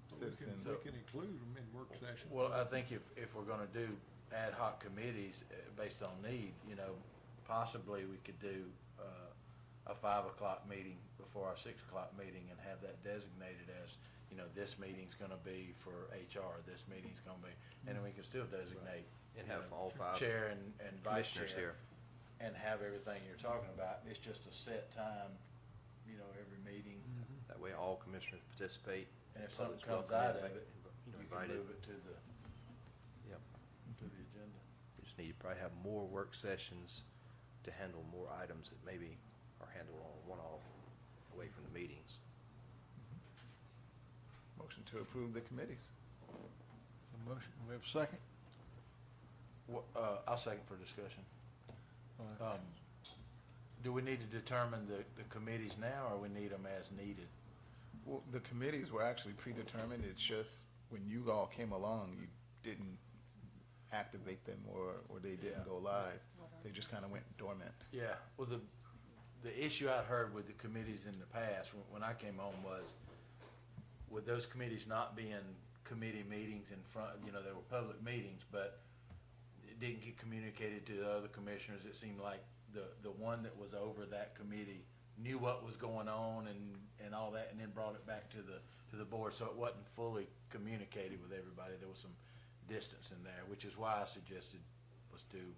citizens. We can include them in work sessions. Well, I think if we're gonna do ad hoc committees based on need, possibly we could do a 5 o'clock meeting before our 6 o'clock meeting and have that designated as, this meeting's gonna be for HR, this meeting's gonna be, and then we can still designate. And have all 5 Chair and vice commissioners chair. here. And have everything you're talking about. It's just a set time, every meeting. That way all commissioners participate. And if something Public's comes welcome out of in, it, you can invited. move it to the Yep. agenda. We just need to probably have more work sessions to handle more items that maybe are handled on one-off away from the meetings. Motion to approve the committees. A motion, we have a second? I'll second for discussion. All right. Do we need to determine the committees now, or we need them as needed? Well, the committees were actually predetermined. It's just when you all came along, you didn't activate them or they didn't Yeah. go live. They just kind of went dormant. Yeah, well, the issue I'd heard with the committees in the past, when I came on, was with those committees not being committee meetings in front, you know, they were public meetings, but it didn't get communicated to the other commissioners. It seemed like the one that was over that committee knew what was going on and all that, and then brought it back to the board, so it wasn't fully communicated with everybody. There was some distance in there, which is why I suggested let's do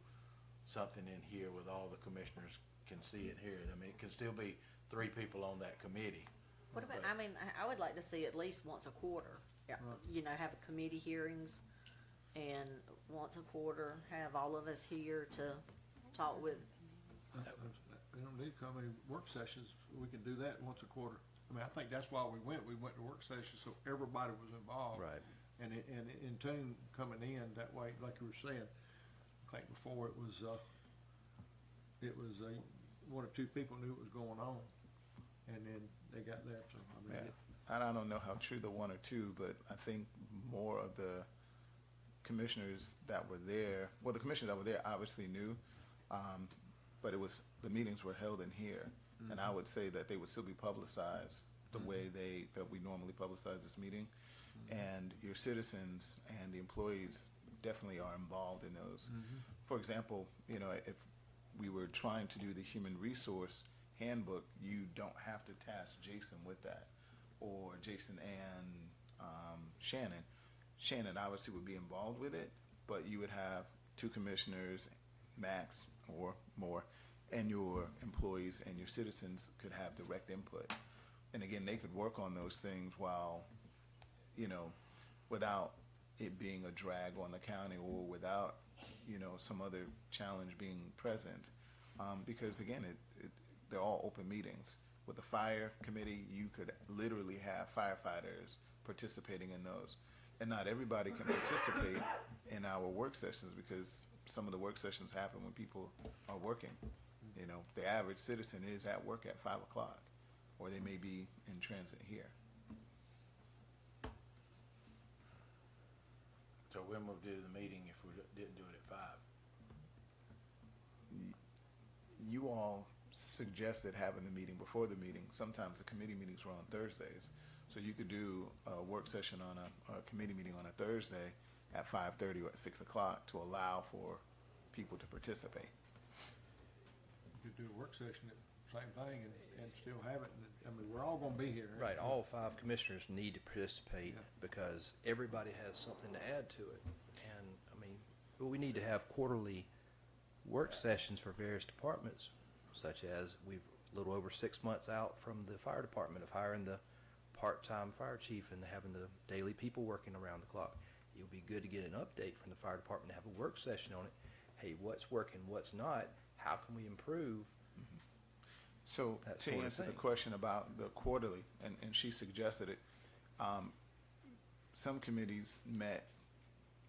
something in here with all the commissioners can see it here. I mean, it can still be 3 people on that committee. What about, But- I mean, I would like to see at least once a quarter, yeah, you know, have a committee hearings, and once a quarter, have all of us here to talk with, We don't need to come in work sessions, we can do that once a quarter. I mean, I think that's why we went to work sessions, so everybody was involved. Right. And in tune coming in, that way, like you were saying, I think before it was 1 or 2 people knew what was going on, and then they got left, so, I mean. Yeah. And I don't know how true the 1 or 2, but I think more of the commissioners that were there, well, the commissioners that were there obviously knew, but the meetings were held in here. And I would say that they would still be publicized the way that we normally publicize this meeting. And your citizens and the employees definitely are involved in those. For example, you know, if we were trying to do the human resource handbook, you don't have to task Jason with that, or Jason and Shannon. Shannon obviously would be involved with it, but you would have 2 commissioners, max or more, and your employees and your citizens could have direct input. And again, they could work on those things while, you know, without it being a drag on the county or without, you know, some other challenge being present. Because again, they're all open meetings. With the fire committee, you could literally have firefighters participating in those. And not everybody can participate in our work sessions because some of the work sessions happen when people are working. You know, the average citizen is at work at 5 o'clock, or they may be in transit here. So when we'll do the meeting if we didn't do it at 5? You all suggested having the meeting before the meeting. Sometimes the committee meetings were on Thursdays. So you could do a work session on a committee meeting on a Thursday at 5:30 or at 6 o'clock to allow for people to participate. You could do a work session at the same thing and still have it, and, I mean, we're all gonna be here. Right, all 5 commissioners need to participate Yeah. because everybody has something to add to it. And, I mean, we need to have quarterly work sessions for various departments, such as we've a little over 6 months out from the fire department of hiring the part-time fire chief and having the daily people working around the clock. It would be good to get an update from the fire department, to have a work session on it. Hey, what's working, what's not? How can we improve? So That to sort of answer the thing. question about the quarterly, and she suggested it, some committees met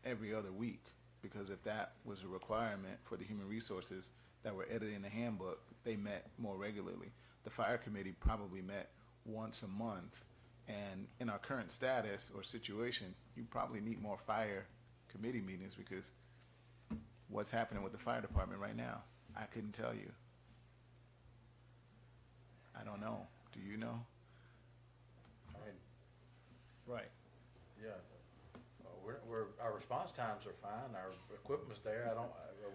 every other week, because if that was a requirement for the human resources that were editing the handbook, they met more regularly. The fire committee probably met once a month, and in our current status or situation, you probably need more fire committee meetings, because what's happening with the fire department right now, I couldn't tell you. I don't know. Do you know? I mean, Right. yeah, our response times are fine, our equipment's there,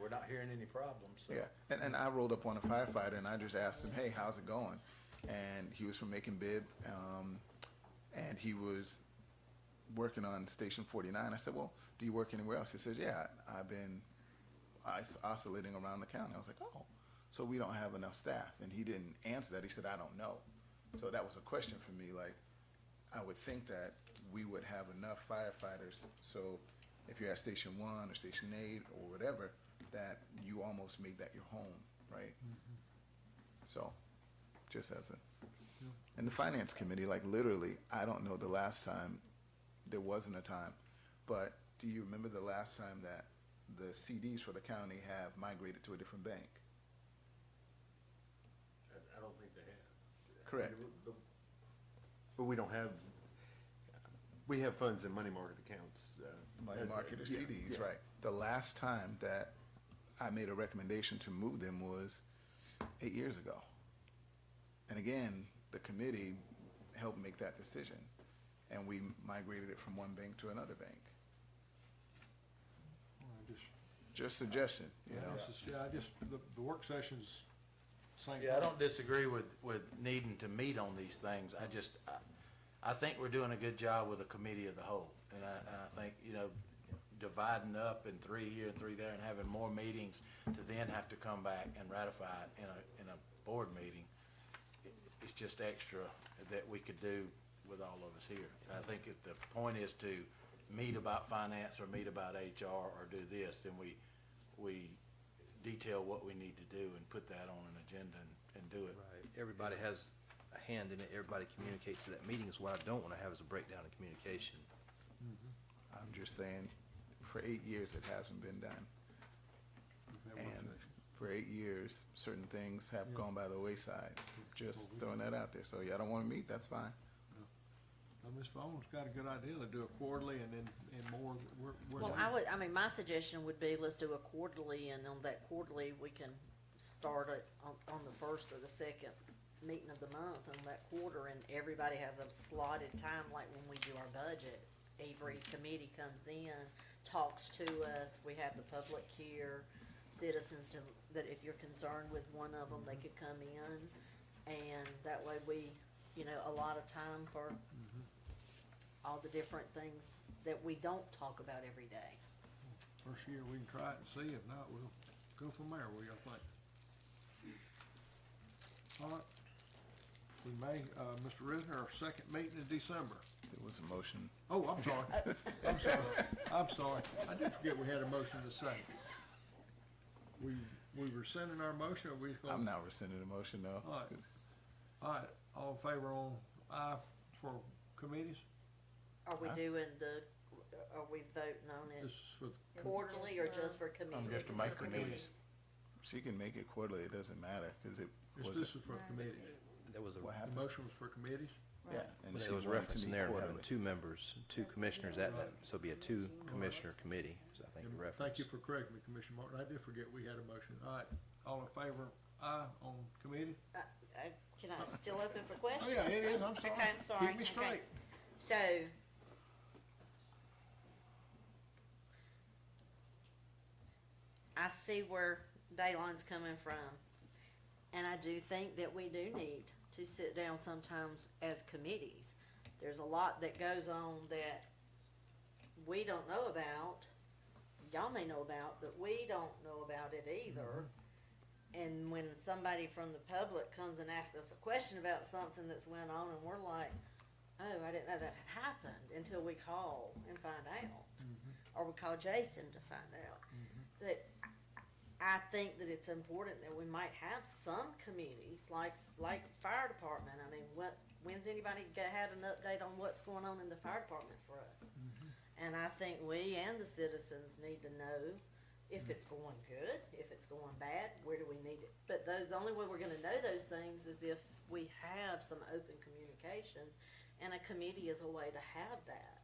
we're not hearing any problems, so. Yeah, and I rolled up on a firefighter and I just asked him, hey, how's it going? And he was from Macon Bibb, and he was working on Station 49. I said, well, do you work anywhere else? He says, yeah, I've been oscillating around the county. I was like, oh, so we don't have enough staff. And he didn't answer that. He said, I don't know. So that was a question for me. Like, I would think that we would have enough firefighters. So if you're at Station 1 or Station 8 or whatever, that you almost make that your home, right? So, just as a, and the finance committee, like literally, I don't know the last time, there wasn't a time, but do you remember the last time that the CDs for the county have migrated to a different bank? Correct. But we don't have, we have funds in money market accounts. Money market or Yeah, CDs, yeah. right. The last time that I made a recommendation to move them was 8 years ago. And again, the committee helped make that decision, and we migrated it from one bank to another bank. Just suggestion, you know? The work session's same. Yeah, I don't disagree with needing to meet on these things. I think we're doing a good job with a committee of the whole. And I think, dividing up in 3 here and 3 there and having more meetings to then have to come back and ratify it in a board meeting, it's just extra that we could do with all of us here. I think if the point is to meet about finance or meet about HR or do this, then we detail what we need to do and put that on an agenda and do it. Right, everybody has a hand in it, everybody communicates to that meeting, is what I don't wanna have is a breakdown in communication. I'm just saying, for 8 years, it hasn't been done. And for 8 years, certain things have gone by the wayside. Just throwing that out there. So y'all don't want to meet, that's fine. Ms. Vaughn's got a good idea, to do it quarterly and then, more, Well, my suggestion would be, let's do a quarterly, and on that quarterly, we can start it on the first or the second meeting of the month on that quarter, and everybody has a slotted time, like when we do our budget. Every committee comes in, talks to us, we have the public here, citizens that if you're concerned with one of them, they could come in, and that way we, a lot of time for all the different things that we don't talk about every day. First year, we can try it and see. If not, we'll go from there. What do y'all think? All right. We may, Mr. Risner, our second meeting in December. There was a motion. Oh, I'm sorry. I'm sorry. I did forget we had a motion to second. We rescinding our motion, or we just gonna? I'm not rescinding the motion, no. All right. All right, all in favor on aye for committees? Are we doing are we voting on This it is for, quarterly or just for committees? just to make committees. She can make it quarterly, it doesn't matter, because it was, this is for committees. There was a, what The happened? motion was for committees? Yeah. And there she was wanted to reference in meet there of having quarterly. 2 members, 2 commissioners at that, so it'd be a 2-commissioner committee, is I think And the reference. thank you for correcting me, Commissioner Martin. I did forget we had a motion. All right, all in favor, aye on committee? Can I still open for Oh, questions? yeah, it is, I'm sorry. Okay, I'm sorry. Keep me Okay. straight. So, I see where Daylon's coming from, and I do think that we do need to sit down sometimes as committees. There's a lot that goes on that we don't know about, y'all may know about, but we don't know about it either. And when somebody from the public comes and asks us a question about something that's went on, and we're like, oh, I didn't know that had happened, until we call and find out. Or we call Jason to find out. So I think that it's important that we might have some committees, like fire department. I mean, when's anybody had an update on what's going on in the fire department for us? And I think we and the citizens need to know if it's going good, if it's going bad, where do we need it? But the only way we're gonna know those things is if we have some open communications, and a committee is a way to have that,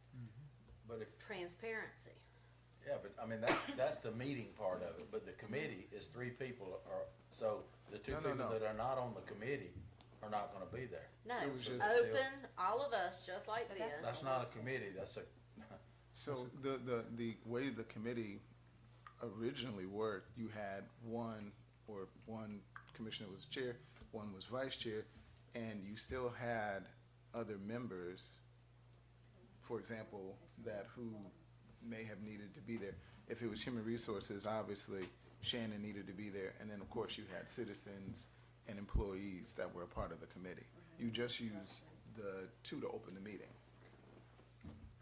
But if, transparency. yeah, but I mean, that's the meeting part of it, but the committee is 3 people, so the 2 No, no, people no. that are not on the committee are not gonna be there. No, It was just- open, all of us, just like So this. That's not a committee, that's a, So the way the committee originally worked, you had one commissioner was chair, one was vice chair, and you still had other members, for example, who may have needed to be there. If it was human resources, obviously Shannon needed to be there, and then of course you had citizens and employees that were a part of the committee. You just used the 2 to open the meeting.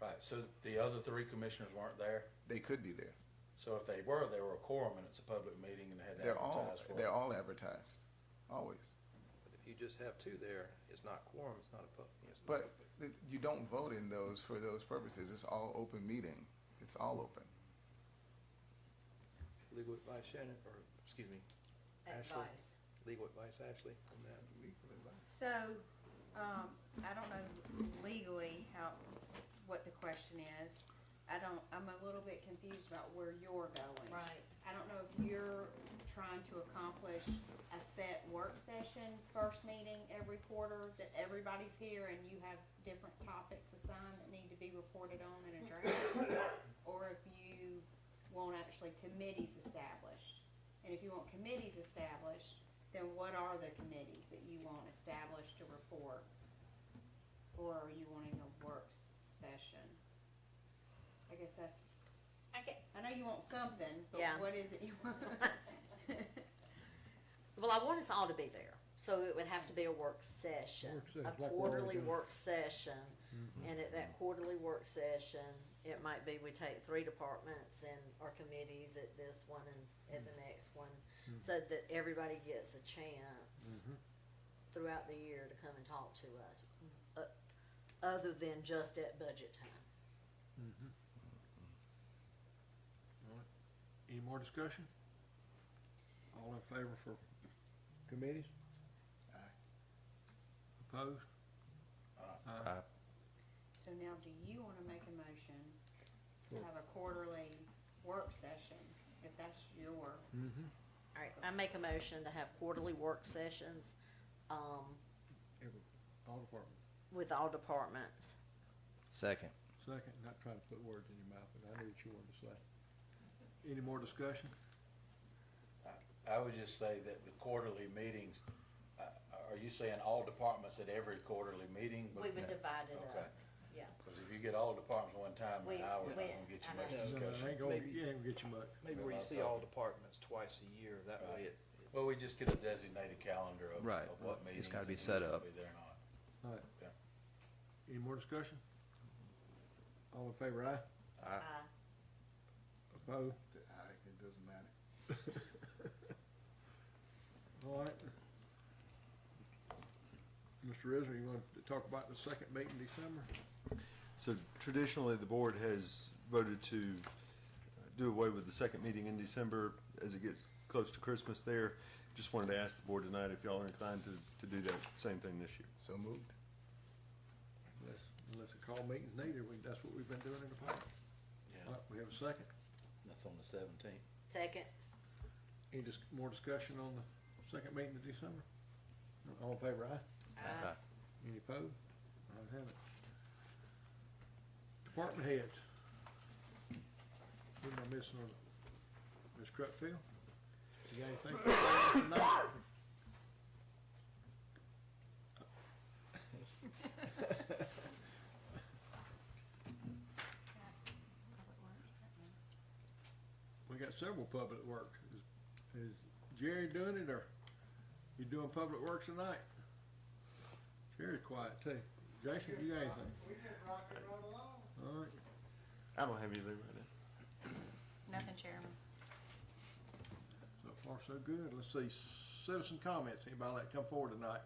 right, so the other 3 commissioners weren't there? They could be there. So if they were a quorum and it's a public meeting and they had to They're all, advertise for it. they're all advertised, always. But if you just have 2 there, it's not quorum, it's not a But you don't vote in those for those purposes. It's all open meeting. It's all open. Legal advice, Shannon, or, excuse me, Ashley? Advice. Legal advice, Ashley, on that? So, I don't know legally what the question is. I'm a little bit confused about where you're going. Right. I don't know if you're trying to accomplish a set work session, first meeting every quarter, that everybody's here and you have different topics assigned that need to be reported on and addressed, or if you want actually committees established. And if you want committees established, then what are the committees that you want established to report? Or are you wanting a work session? I guess that's, I know you want something, but Yeah. what is it you want? Well, I want us all to be there, so it would have to be a work session, Work session, a like we're already quarterly doing. work session. And at that quarterly work session, it might be we take 3 departments and our committees at this one and at the next one, so that everybody gets a chance throughout the year to come and talk to us, other than just at budget time. All right. Any more discussion? All in favor for committees? Aye. Opposed? Aye. So now, do you wanna make a motion to have a quarterly work session, if that's your Mm-hmm. All right, I make a motion to have quarterly work sessions, All departments. with all departments. Second. Second, not trying to put words in your mouth, but I knew what you wanted to say. Any more discussion? I would just say that the quarterly meetings, are you saying all departments at every quarterly meeting? We would divide it Okay. up, yeah. Because if you get all departments one time, We- an hour, it's not we- gonna get you I much know. No, discussion. I ain't gonna, Maybe- you ain't gonna get you much. Maybe where you see all departments twice a year, that way it, Well, we just get a designated calendar of Right. what meetings. It's gotta be and set who's gonna up. Be there or not. All right. Okay. Any more discussion? All in favor, aye? Opposed? Aye, it doesn't matter. All right. Mr. Risner, you want to talk about the second meeting in December? So traditionally, the board has voted to do away with the second meeting in December as it gets close to Christmas there. Just wanted to ask the board tonight if y'all are inclined to do that same thing this year. So moved. Unless a call meeting's needed, that's what we've been doing in the past. Yeah, All right, we have a second. that's on the 17th. Second. Any more discussion on the second meeting in December? All in favor, aye? Aye. Any opposed? Ayes have it. Department heads. Who am I missing on? Ms. Crutchfield? You got anything for us tonight? We got several public works. Is Jerry doing it, or you doing public works tonight? Jerry's quiet too. Jason, you got anything? We just rocking right along. All right. I don't have anything right now. Nothing, Chairman. So far, so good. Let's see, citizen comments. Anybody like to come forward tonight?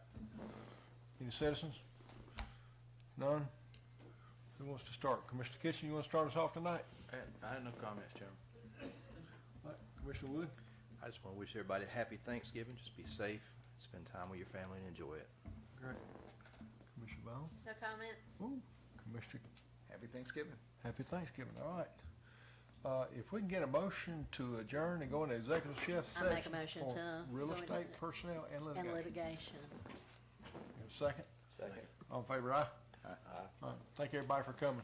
Any citizens? None? Who wants to start? Commissioner Kitchen, you want to start us off tonight? I had no comments, Chairman. All right, Commissioner Wood? I just wanna wish everybody a happy Thanksgiving, just be safe, spend time with your family and enjoy it. Great. Commissioner Bowles? No comments? Ooh, Commissioner, Happy Thanksgiving. happy Thanksgiving, all right. If we can get a motion to adjourn and go into executive I make a session motion for to real go into- estate, personnel, and And litigation. litigation. Second? Second. All in favor, aye? Aye. All right, thank everybody for coming.